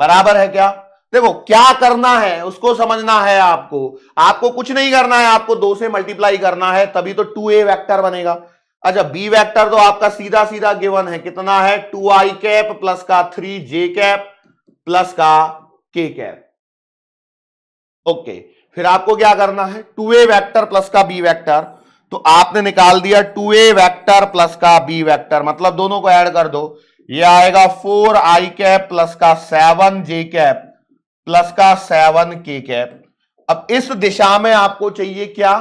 बराबर है क्या? देखो क्या करना है उसको समझना है आपको कुछ नहीं करना है, आपको 2 से मल्टीप्लाई करना है, तभी तो 2a वेक्टर बनेगा। अच्छा बी वेक्टर तो आपका सीधा सीधा गिवन है, कितना है 2i कैप प्लस का 3j कैप प्लस का k कैप। ओके, फिर आपको क्या करना है 2a वेक्टर प्लस का b वेक्टर, तो आपने निकाल दिया 2a वेक्टर प्लस का b वेक्टर, मतलब दोनों को ऐड कर दो, ये आएगा 4i कैप प्लस का 7j कैप प्लस का 7k कैप। अब इस दिशा में आपको चाहिए क्या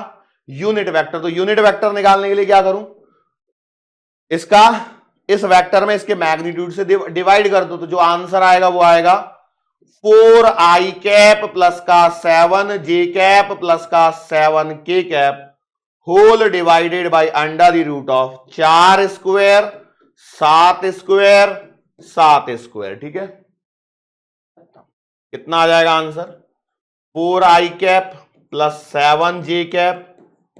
यूनिट वेक्टर, तो यूनिट वेक्टर निकालने के लिए क्या करूं, इसका इस वेक्टर में इसके मैग्नीट्यूड से डिवाइड कर दो, तो जो आंसर आएगा वो आएगा 4i कैप प्लस का 7j कैप प्लस का 7k cap whole divided by under the root of 4 square 7 square 7 square. ठीक है, कितना आ जाएगा answer 4i cap plus 7j cap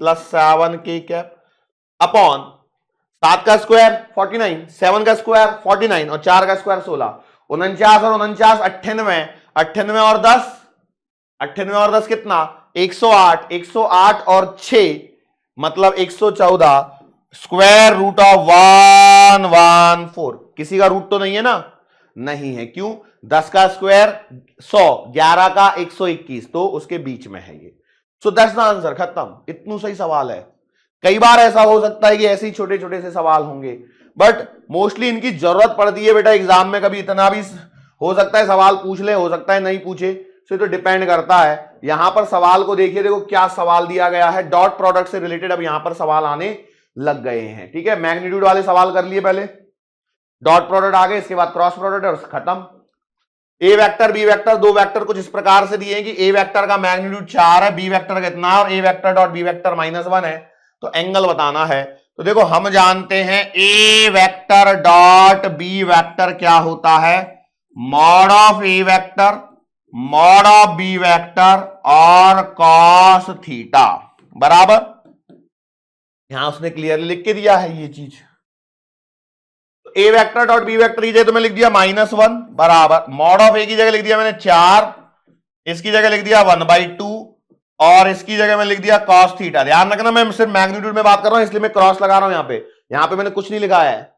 plus 7k cap upon 7 का स्क्वायर 49, 7 का स्क्वायर 49 और 4 का स्क्वायर 16, 49 और 49 98, 98 और 10, 98 और 10 कितना 108, 108 और 6 मतलब 114 स्क्वायर रूट ऑफ 114। किसी का रूट तो नहीं है ना, नहीं है, क्यों 10 का स्क्वायर 100, 11 का 121, तो उसके बीच में है ये। सो दैट्स द आंसर, खत्म। इतना सही सवाल है। कई बार ऐसा हो सकता है कि ऐसे ही छोटे छोटे से सवाल होंगे, बट मोस्टली इनकी जरूरत पड़ती है बेटा एग्जाम में। कभी इतना भी हो सकता है सवाल पूछ ले, हो सकता है नहीं पूछे, तो डिपेंड करता है। यहां पर सवाल को देखिए, देखो क्या सवाल दिया गया है, डॉट प्रोडक्ट से रिलेटेड अब यहां पर सवाल आने लग गए हैं। ठीक है, मैग्नीट्यूड वाले सवाल कर लिए पहले, डॉट प्रोडक्ट आ गए, इसके बाद क्रॉस प्रोडक्ट और खत्म। ए वेक्टर बी वेक्टर, दो वेक्टर कुछ इस प्रकार से दिए हैं कि ए वेक्टर का मैग्नीट्यूड 4 है, बी वेक्टर कितना है, और A vector dot B vector -1 है, तो एंगल बताना है। तो देखो हम जानते हैं A vector dot B vector क्या होता है, mod of A vector mod of B vector और कॉस थीटा बराबर, यहां उसने क्लियरली लिख के दिया है ये चीज। ए वेक्टर डॉट बी वेक्टर की जगह तो मैं लिख दिया -1 बराबर, मॉड ऑफ ए की जगह लिख दिया मैंने 4, इसकी जगह लिख दिया 1/2 और इसकी जगह मैं लिख दिया कॉस थीटा। ध्यान रखना मैं सिर्फ मैग्नीट्यूड में बात कर रहा हूं, इसलिए मैं क्रॉस लगा रहा हूं यहां पे मैंने कुछ नहीं लिखा है।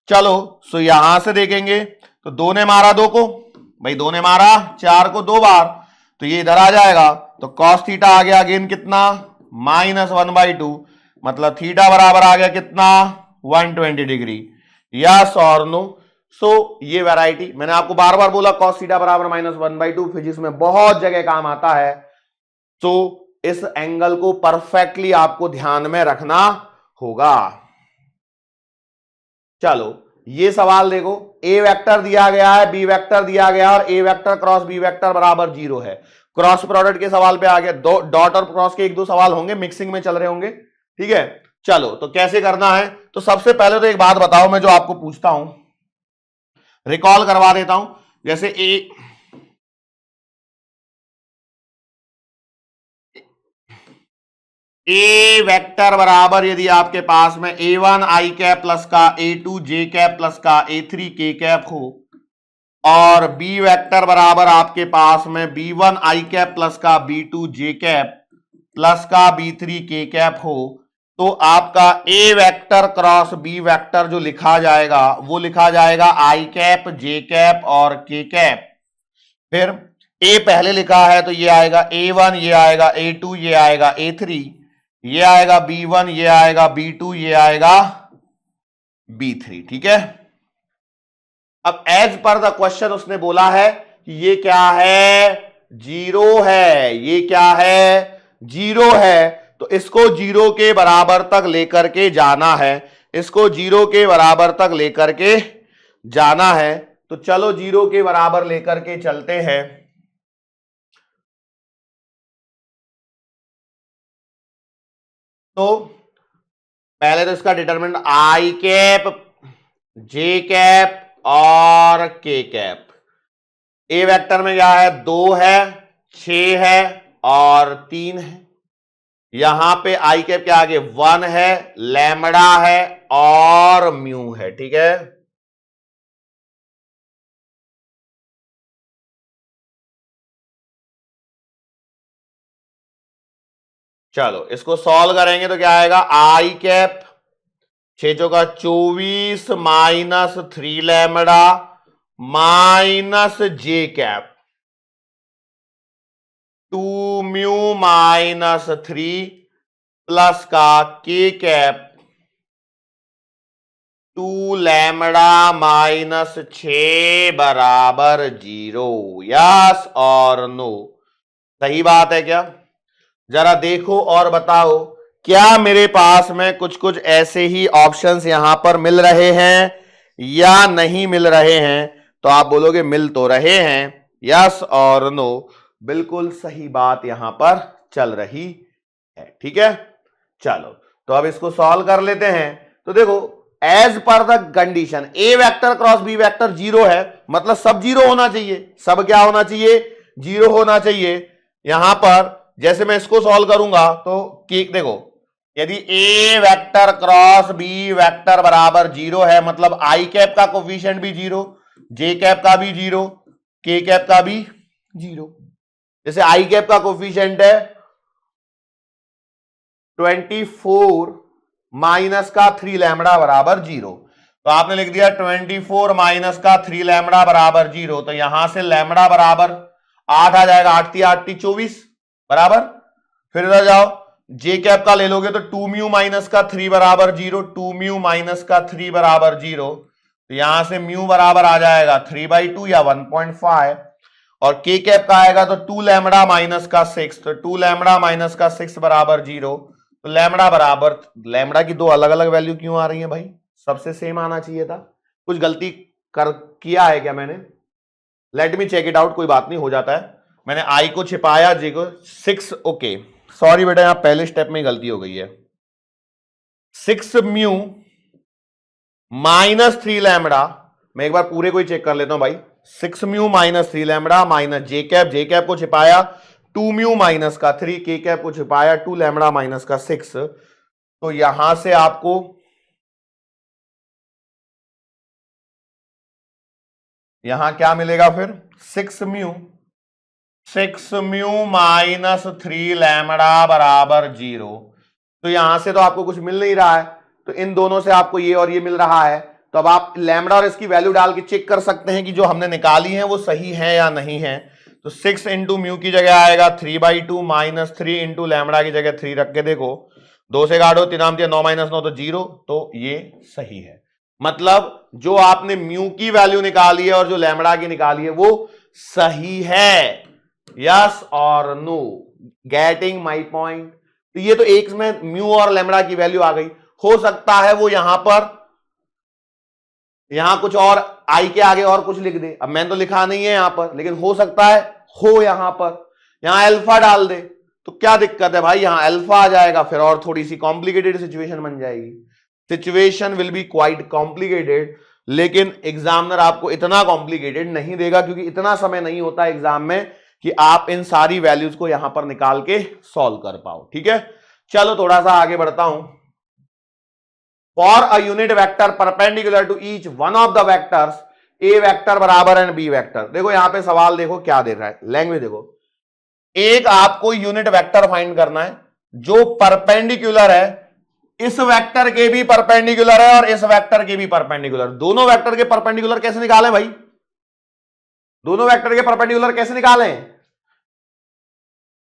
चलो सो यहां से देखेंगे तो 2 ने मारा 2 को, भाई 2 ने मारा 4 को 2 बार, तो ये इधर आ जाएगा, तो कॉस थीटा आ गया अगेन कितना -1/2, मतलब थीटा बराबर आ गया कितना 120 डिग्री। यस और नो। सो ये वैरायटी मैंने आपको बार बार बोला, कॉस थीटा बराबर -1/2 फिजिक्स में बहुत जगह काम आता है। तो इस एंगल को परफेक्टली आपको ध्यान में रखना होगा। चलो ये सवाल देखो, ए वेक्टर दिया गया है, बी वेक्टर दिया गया और A vector cross B vector बराबर 0 है। क्रॉस प्रोडक्ट के सवाल पे आ गया, दो डॉट और क्रॉस के 1-2 सवाल होंगे, मिक्सिंग में चल रहे होंगे। ठीक है, चलो तो कैसे करना है, तो सबसे पहले तो एक बात बताओ, मैं जो आपको पूछता हूं रिकॉल करवा देता हूं। जैसे ए वेक्टर बराबर यदि आपके पास में a1 i कैप प्लस का a2 j कैप प्लस का a3 k कैप हो, और बी वेक्टर बराबर आपके पास में b1 i कैप प्लस का b2 j कैप प्लस का b3 k कैप हो, तो आपका ए वेक्टर क्रॉस बी वेक्टर जो लिखा जाएगा वो लिखा जाएगा i कैप j कैप और k कैप। फिर ए पहले लिखा है तो ये आएगा a1, ये आएगा a2, ये आएगा a3, ये आएगा b1, ये आएगा b2, ये आएगा b3। ठीक है, अब एज पर द क्वेश्चन उसने बोला है कि ये क्या है 0 है, ये क्या है 0 है, तो इसको 0 के बराबर तक लेकर के जाना है, इसको 0 के बराबर तक लेकर के जाना है। तो चलो 0 के बराबर लेकर के चलते हैं। तो पहले तो इसका डिटरमिनेंट आई कैप जे कैप और के कैप। ए वेक्टर में क्या है 2 है 6 है और 3 है, यहां पे आई कैप के आगे 1 है, लैम्बडा है और म्यू है। ठीक है, चलो इसको सॉल्व करेंगे तो क्या आएगा, आई कैप 6 चौका 24 minus 3 lambda minus J cap 2 mu minus 3 plus का के कैप 2 लैम्बडा माइनस 6 बराबर 0। यस और नो, सही बात है क्या? जरा देखो और बताओ, क्या मेरे पास में कुछ कुछ ऐसे ही ऑप्शंस यहां पर मिल रहे हैं या नहीं मिल रहे हैं? तो आप बोलोगे मिल तो रहे हैं, यस और नो, बिल्कुल सही बात यहां पर चल रही है। ठीक है, चलो तो अब इसको सॉल्व कर लेते हैं। तो देखो, as per the condition A vector cross B vector zero है, मतलब सब जीरो होना चाहिए। सब क्या होना चाहिए? जीरो होना चाहिए। यहां पर जैसे मैं इसको सॉल्व करूंगा तो देखो, यदि ए वेक्टर क्रॉस बी वेक्टर बराबर जीरो है, मतलब आई कैप का कोफिशिएंट भी जीरो, जे कैप का भी जीरो, के कैप का भी जीरो। जैसे आई कैप का कोफिशिएंट है 24 माइनस का 3 लैम्बडा बराबर जीरो, तो आपने लिख दिया 24 माइनस का 3 लैम्बडा बराबर जीरो, तो यहां से लैम्बडा बराबर 8 आ जाएगा, 8 24 बराबर। फिर इधर जाओ, जे कैप का ले लोगे तो 2 म्यू माइनस का 3 बराबर जीरो, 2 म्यू माइनस का 3 बराबर जीरो, तो यहां से म्यू बराबर आ जाएगा 3/2 या 1.5, और के कैप का आएगा तो 2 लैम्बडा माइनस का 6, तो 2 लैम्बडा माइनस का 6 बराबर जीरो, तो लैम्बडा बराबर, लैम्बडा की दो अलग अलग वैल्यू क्यों आ रही है भाई? सबसे सेम आना चाहिए था। कुछ गलती किया है क्या मैंने? Let me check it out, कोई बात नहीं, हो जाता है। मैंने आई को छिपाया, जे को 6, ओके सॉरी बेटा, यहां पहले स्टेप में गलती हो गई है। 6 म्यू माइनस 3 लैम्बडा, मैं एक बार पूरे को ही चेक कर लेता हूं भाई। 6 mu minus 3 lambda minus J cap को छिपाया 2 म्यू माइनस का 3, के कैप को छिपाया 2 लैम्बडा माइनस का 6, तो यहां से आपको यहां क्या मिलेगा फिर? 6 म्यू माइनस 3 लैम्बडा बराबर जीरो, तो यहां से तो आपको कुछ मिल नहीं रहा है, तो इन दोनों से आपको ये और ये मिल रहा है, तो अब आप लैम्बडा और इसकी वैल्यू डाल के चेक कर सकते हैं कि जो हमने निकाली है वो सही है या नहीं है। तो 6 इंटू म्यू की जगह आएगा 3/2 माइनस 3 इंटू लैम्बडा की जगह 3 रख के देखो, 2 से काटो 3 9 माइनस 9 तो 0, तो ये सही है। मतलब जो आपने म्यू की वैल्यू निकाली है और जो लैम्बडा की निकाली है वो सही है। यस और नो, गेटिंग माई पॉइंट? तो ये तो एक में म्यू और लैम्बडा की वैल्यू आ गई, हो सकता है वो यहां कुछ और आई के आगे और कुछ लिख दे, अब मैंने तो लिखा नहीं है यहां पर, लेकिन हो सकता है हो यहां पर, यहां अल्फा डाल दे तो क्या दिक्कत है भाई, यहां अल्फा आ जाएगा, फिर और थोड़ी सी कॉम्प्लिकेटेड सिचुएशन बन जाएगी। Situation will be quite complicated, लेकिन एग्जामिनर आपको इतना कॉम्प्लिकेटेड नहीं देगा, क्योंकि इतना समय नहीं होता एग्जाम में कि आप इन सारी वैल्यूज को यहां पर निकाल के सॉल्व कर पाओ। ठीक है, चलो थोड़ा सा आगे बढ़ता हूं। For a unit vector perpendicular to each one of the vectors A vector बराबर एंड बी वेक्टर, देखो यहां पे सवाल देखो क्या दे रहा है, लैंग्वेज देखो, एक आपको यूनिट वेक्टर फाइंड करना है जो परपेंडिकुलर है, इस वेक्टर के भी परपेंडिकुलर है और इस वेक्टर के भी परपेंडिकुलर। दोनों वेक्टर के परपेंडिकुलर कैसे निकालें भाई? दोनों वेक्टर के परपेंडिकुलर कैसे निकालें?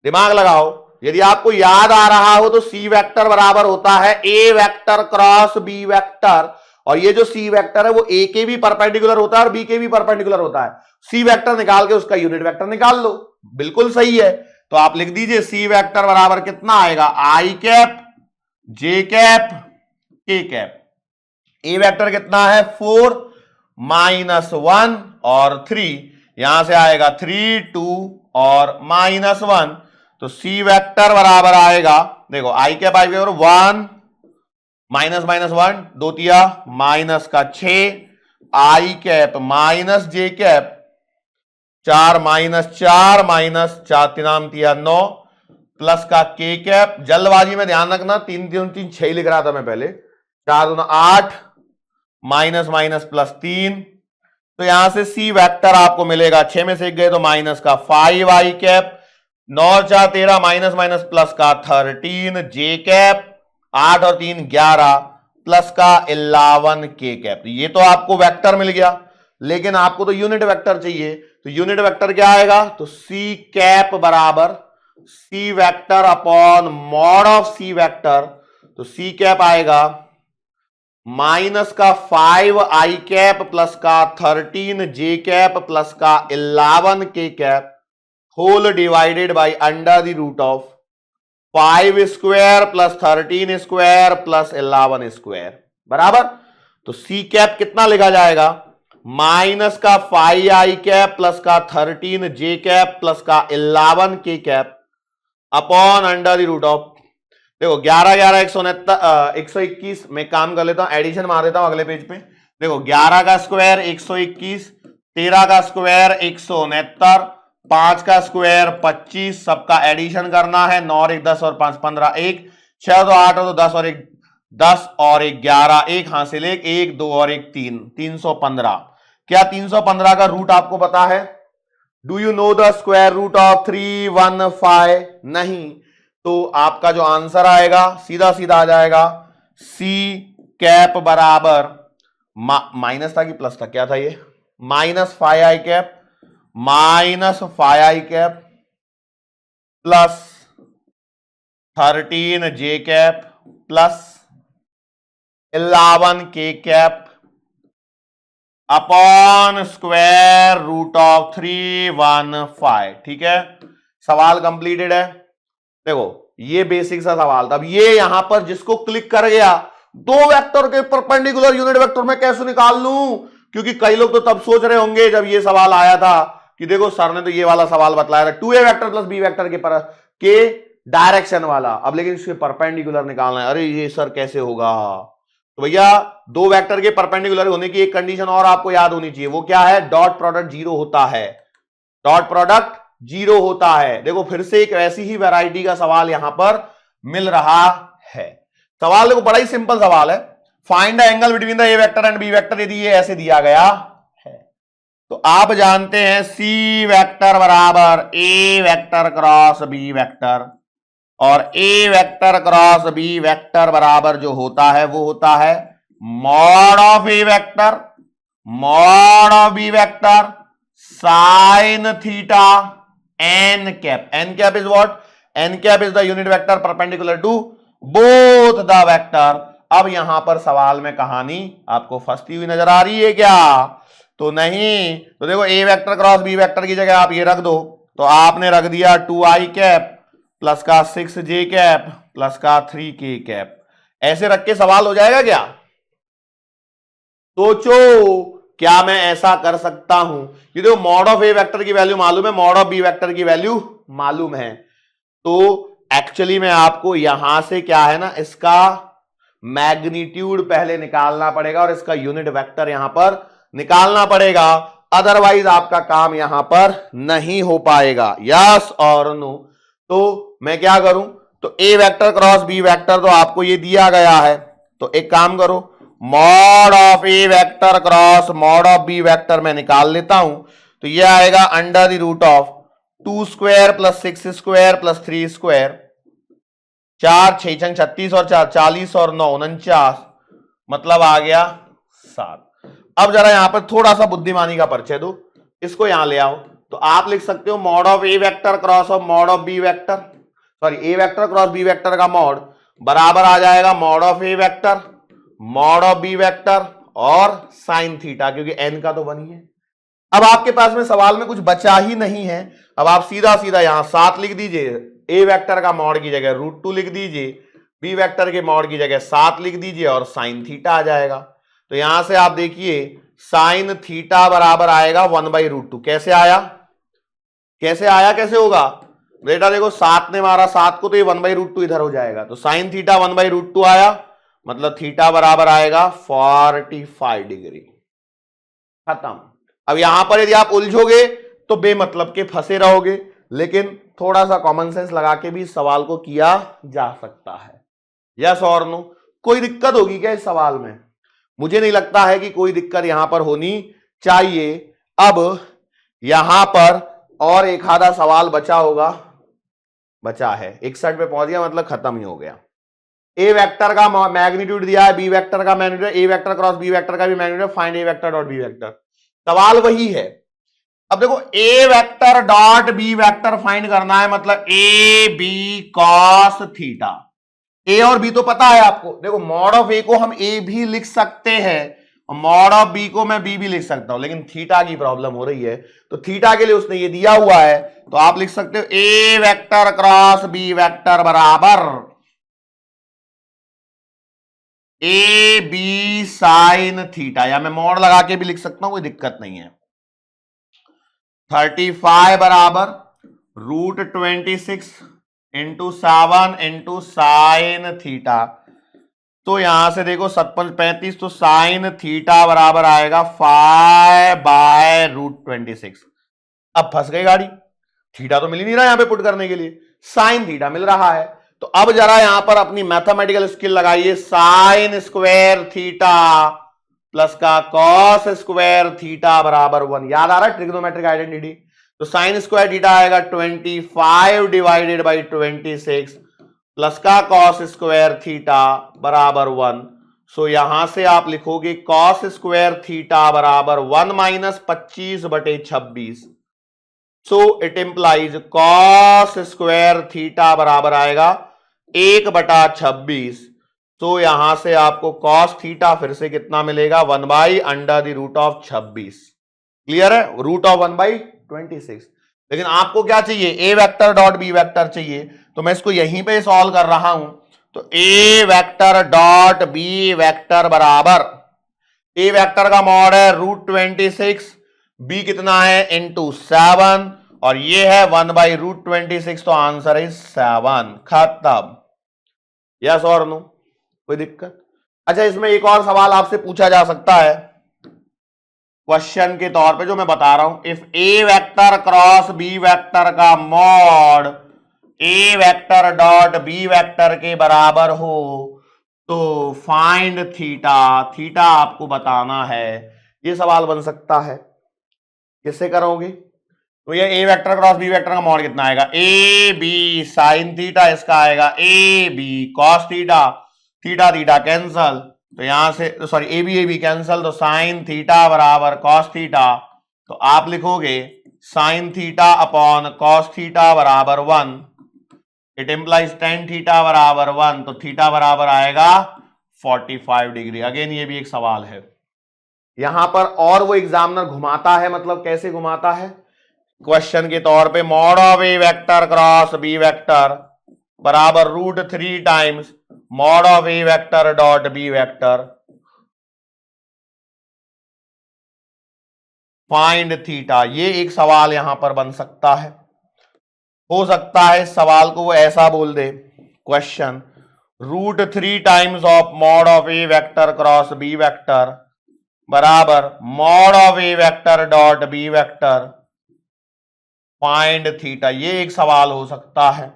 दिमाग लगाओ। यदि आपको याद आ रहा हो तो सी वेक्टर बराबर होता है ए वेक्टर क्रॉस बी वेक्टर, और ये जो सी वेक्टर है वो ए के भी परपेंडिकुलर होता है और बी के भी परपेंडिकुलर होता है। सी वेक्टर निकाल के उसका यूनिट वेक्टर निकाल लो, बिल्कुल सही है। तो आप लिख दीजिए सी वेक्टर बराबर कितना आएगा, आई कैप जे कैप के कैप। ए वेक्टर कितना है 4 माइनस 1 और 3, यहां से आएगा 3 2 और माइनस 1, तो सी वेक्टर बराबर आएगा, देखो आई cap I cap 1 minus minus 1 2 तिया माइनस का 6, आई cap minus J cap 4 minus 4 minus 4 3 तिया 9 प्लस का के कैप, जल्दबाजी में ध्यान रखना 3 3 3 6 लिख रहा था मैं पहले, 4 2 8 माइनस माइनस प्लस 3, तो यहां से सी वेक्टर आपको मिलेगा 6 में से 1 गए तो माइनस का 5 आई कैप, 9 और 4 13 माइनस माइनस प्लस का 13 जे कैप, 8 और 3 11 प्लस का 11 के कैप। ये तो आपको वेक्टर मिल गया, लेकिन आपको तो यूनिट वेक्टर चाहिए। तो यूनिट वेक्टर क्या आएगा? तो सी कैप बराबर C vector upon mod of C vector. तो सी कैप आएगा माइनस का 5 आई कैप प्लस का 13 जे कैप प्लस का 11 K cap whole divided by under the root of 5 square plus 13 square plus 11 square बराबर। तो C cap कितना लिखा जाएगा? माइनस का 5 आई कैप प्लस का 13 जे कैप प्लस का 11 K cap upon under the root of, देखो 11 11 121 में काम कर लेता हूं, एडिशन मार देता हूं अगले पेज पे। देखो 11 का स्क्वायर 121, 13 का स्क्वायर 169, 5 का स्क्वायर 25, सबका एडिशन करना है। 9 और 1 10 और 5 15, 1 6 तो 8 और 10 और 1 10 और 1 11, 1 हासिल 1 1 2 और 1 3 315। क्या 315 का रूट आपको पता है? Do you know the square root of 315? नहीं। तो आपका जो आंसर आएगा सीधा सीधा आ जाएगा सी कैप बराबर माइनस था कि प्लस था, क्या था ये? Minus 5 I cap minus 5 I cap plus 13 J cap plus 11 K cap upon square root of 315। ठीक है, सवाल कंप्लीटेड है। देखो ये बेसिक सा सवाल था। अब ये यहां पर जिसको क्लिक कर गया, दो वेक्टर के परपेंडिकुलर यूनिट वेक्टर में कैसे निकाल लूं? क्योंकि कई लोग तो तब सोच रहे होंगे जब ये सवाल आया था कि देखो सर ने तो ये वाला सवाल बतलाया था 2a vector plus b vector के डायरेक्शन वाला, अब लेकिन इसके परपेंडिकुलर निकालना है। अरे ये सर कैसे होगा? तो भैया दो वेक्टर के परपेंडिकुलर होने की एक कंडीशन और आपको याद होनी चाहिए, वो क्या है? डॉट प्रोडक्ट जीरो होता है। डॉट प्रोडक्ट जीरो होता है। देखो फिर से एक ऐसी ही वैरायटी का सवाल यहां पर मिल रहा है। सवाल देखो बड़ा ही सिंपल सवाल है, find the angle between the A vector and B vector. यदि ये ऐसे दिया गया है तो आप जानते हैं सी वेक्टर बराबर A vector cross B vector, और A vector cross B vector बराबर जो होता है वो होता है mod of A vector mod of B vector sine theta N cap. N cap is what? N cap is the unit vector perpendicular to both the vector. अब यहां पर सवाल में कहानी आपको फंसती हुई नजर आ रही है क्या? तो नहीं। तो देखो A vector cross B vector की जगह आप ये रख दो, तो आपने रख दिया 2 आई कैप प्लस का 6 जे कैप प्लस का 3 के कैप। ऐसे रख के सवाल हो जाएगा क्या? सोचो क्या मैं ऐसा कर सकता हूं? ये देखो मॉड ऑफ ए वेक्टर की वैल्यू मालूम है, मॉड ऑफ बी वेक्टर की वैल्यू मालूम है। तो एक्चुअली में आपको यहां से क्या है ना, इसका मैग्नीट्यूड पहले निकालना पड़ेगा और इसका यूनिट वेक्टर यहां पर निकालना पड़ेगा, अदरवाइज आपका काम यहां पर नहीं हो पाएगा। यस और नो? तो मैं क्या करूं? तो ए वेक्टर क्रॉस बी वेक्टर तो आपको ये दिया गया है, तो एक काम करो, mod of A vector cross mod of B vector में निकाल लेता हूं। तो ये आएगा under the root of 2 square plus 6 square plus 3 square, 4 6 छंग 36 और 4 40 और 9 49, मतलब आ गया 7। अब जरा यहां पर थोड़ा सा बुद्धिमानी का परिचय दो, इसको यहां ले आओ। तो आप लिख सकते हो mod of A vector cross of mod of B vector, sorry A vector cross B vector का मॉड बराबर आ जाएगा mod of A vector mod of B vector और साइन थीटा, क्योंकि एन का तो 1 ही है। अब आपके पास में सवाल में कुछ बचा ही नहीं है। अब आप सीधा सीधा यहां 7 लिख दीजिए, ए वेक्टर का मॉड की जगह √2 लिख दीजिए, बी वेक्टर के मॉड की जगह 7 लिख दीजिए और साइन थीटा आ जाएगा। तो यहां से आप देखिए साइन थीटा बराबर आएगा 1/√2। कैसे आया? कैसे आया? कैसे होगा बेटा? देखो 7 ने मारा 7 को, तो ये 1/√2 इधर हो जाएगा, तो साइन थीटा 1/√2 आया, मतलब थीटा बराबर आएगा 45 डिग्री। खत्म। अब यहां पर यदि आप उलझोगे तो बेमतलब के फंसे रहोगे, लेकिन थोड़ा सा कॉमन सेंस लगा के भी सवाल को किया जा सकता है। यस और नो? कोई दिक्कत होगी क्या इस सवाल में? मुझे नहीं लगता है कि कोई दिक्कत यहां पर होनी चाहिए। अब यहां पर और एक आधा सवाल बचा होगा, बचा है, 61 पे पहुंच गया, मतलब खत्म ही हो गया। ए वेक्टर का मैग्नीट्यूड दिया है, बी वेक्टर का magnitude, A vector cross B vector का भी magnitude, find A vector dot B vector. सवाल वही है। अब देखो A vector dot B vector find करना है, मतलब A B cos theta. A और बी तो पता है आपको, देखो मॉड ऑफ ए को हम ए भी लिख सकते हैं और मॉड ऑफ बी को मैं बी भी लिख सकता हूं, लेकिन थीटा की प्रॉब्लम हो रही है, तो थीटा के लिए उसने ये दिया हुआ है, तो आप लिख सकते हो ए वेक्टर क्रॉस बी वेक्टर बराबर ए बी साइन थीटा, या मैं मॉड लगा के भी लिख सकता हूं, कोई दिक्कत नहीं है। 35 बराबर √26 इंटू 7 इंटू साइन थीटा। तो यहां से देखो 7×5 = 35, तो साइन थीटा बराबर आएगा 5/√26। अब फंस गई गाड़ी, थीटा तो मिल ही नहीं रहा यहां पे पुट करने के लिए, साइन थीटा मिल रहा है। तो अब जरा यहां पर अपनी मैथमेटिकल स्किल लगाइए, साइन स्क्वायर थीटा प्लस का कॉस स्क्वायर थीटा बराबर 1। याद आ रहा है ट्रिग्नोमेट्रिक आइडेंटिटी? तो साइन स्क्वायर थीटा आएगा 25 डिवाइडेड बाई 26 प्लस का कॉस स्क्वायर थीटा बराबर 1। सो यहां से आप लिखोगे कॉस स्क्वायर थीटा बराबर 1 - 25/26। So it implies cos square theta बराबर आएगा 1/26। तो यहां से आपको कॉस थीटा फिर से कितना मिलेगा, 1/√26। क्लियर है? √1/26। लेकिन आपको क्या चाहिए, ए वेक्टर डॉट बी वेक्टर चाहिए, तो मैं इसको यहीं पे सॉल्व कर रहा हूं। तो ए वेक्टर डॉट बी वेक्टर बराबर, ए वेक्टर का मॉड है √26, बी कितना है इंटू 7, और ये है 1/√26, तो आंसर है 7। खत्म। यस और नो? कोई दिक्कत? अच्छा, इसमें एक और सवाल आपसे पूछा जा सकता है क्वेश्चन के तौर पे जो मैं बता रहा हूं, if A vector cross B vector का mod A vector dot B vector के बराबर हो तो फाइंड थीटा, थीटा आपको बताना है। ये सवाल बन सकता है, किससे करोगे? तो ये A vector cross B vector का मॉड कितना आएगा, ए बी साइन थीटा, इसका आएगा A B cos theta, theta theta cancel, तो यहां से सॉरी ए बी कैंसल, तो साइन थीटा बराबर कॉस थीटा। तो आप लिखोगे sine theta upon cos theta बराबर 1। इट इंप्लाइज टेन थीटा बराबर 1, तो थीटा बराबर आएगा 45 डिग्री। अगेन ये भी एक सवाल है यहां पर, और वो एग्जामिनर घुमाता है, मतलब कैसे घुमाता है, क्वेश्चन के तौर पे mod of A vector cross B vector बराबर √3 times mod of A vector dot B vector, find theta. ये एक सवाल यहां पर बन सकता है। हो सकता है सवाल को वो ऐसा बोल दे, question √3 times of mod of A vector cross B vector बराबर mod of A vector dot B vector, find theta. ये एक सवाल हो सकता है।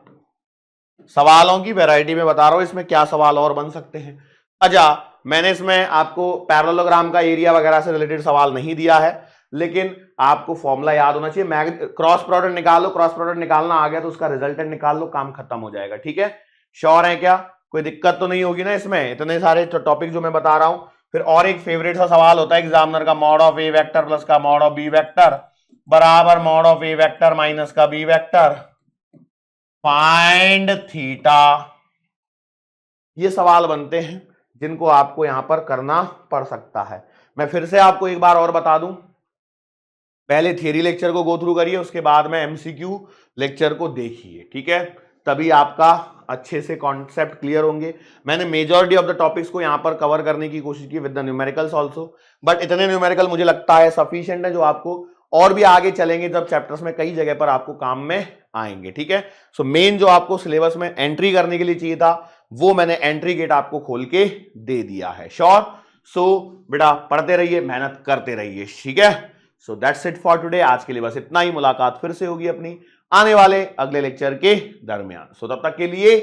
सवालों की वैरायटी में बता रहा हूं, इसमें क्या सवाल और बन सकते हैं। अच्छा, मैंने इसमें आपको पैरेललोग्राम का एरिया वगैरह से रिलेटेड सवाल नहीं दिया है, लेकिन आपको फॉर्मूला याद होना चाहिए। क्रॉस प्रोडक्ट निकालो, क्रॉस प्रोडक्ट निकालना आ गया तो उसका रिजल्टेंट निकाल लो, काम खत्म हो जाएगा। ठीक है, श्योर है क्या? कोई दिक्कत तो नहीं होगी ना इसमें? इतने सारे टॉपिक जो मैं बता रहा हूं। फिर और एक फेवरेट सा सवाल होता है एग्जामिनर का, mod of A vector plus का मॉड ऑफ बी वेक्टर बराबर mod of A vector minus का बी वेक्टर, फाइंड थीटा। ये सवाल बनते हैं जिनको आपको यहां पर करना पड़ सकता है। मैं फिर से आपको एक बार और बता दूं, पहले थियरी लेक्चर को गो थ्रू करिए, उसके बाद में एमसीक्यू लेक्चर को देखिए। ठीक है, तभी आपका अच्छे से कॉन्सेप्ट क्लियर होंगे। मैंने मेजॉरिटी ऑफ द टॉपिक्स को यहां पर कवर करने की कोशिश की with the numericals also, but इतने न्यूमेरिकल मुझे लगता है सफिशिएंट है, जो आपको और भी आगे चलेंगे जब चैप्टर्स में कई जगह पर आपको काम में आएंगे। ठीक है, सो मेन जो आपको सिलेबस में एंट्री करने के लिए चाहिए था वो मैंने एंट्री गेट आपको खोल के दे दिया है। श्योर? सो बेटा पढ़ते रहिए, मेहनत करते रहिए। ठीक है, so that's it for today. आज के लिए बस इतना ही। मुलाकात फिर से होगी अपनी आने वाले अगले लेक्चर के दरमियान। सो तब तक के लिए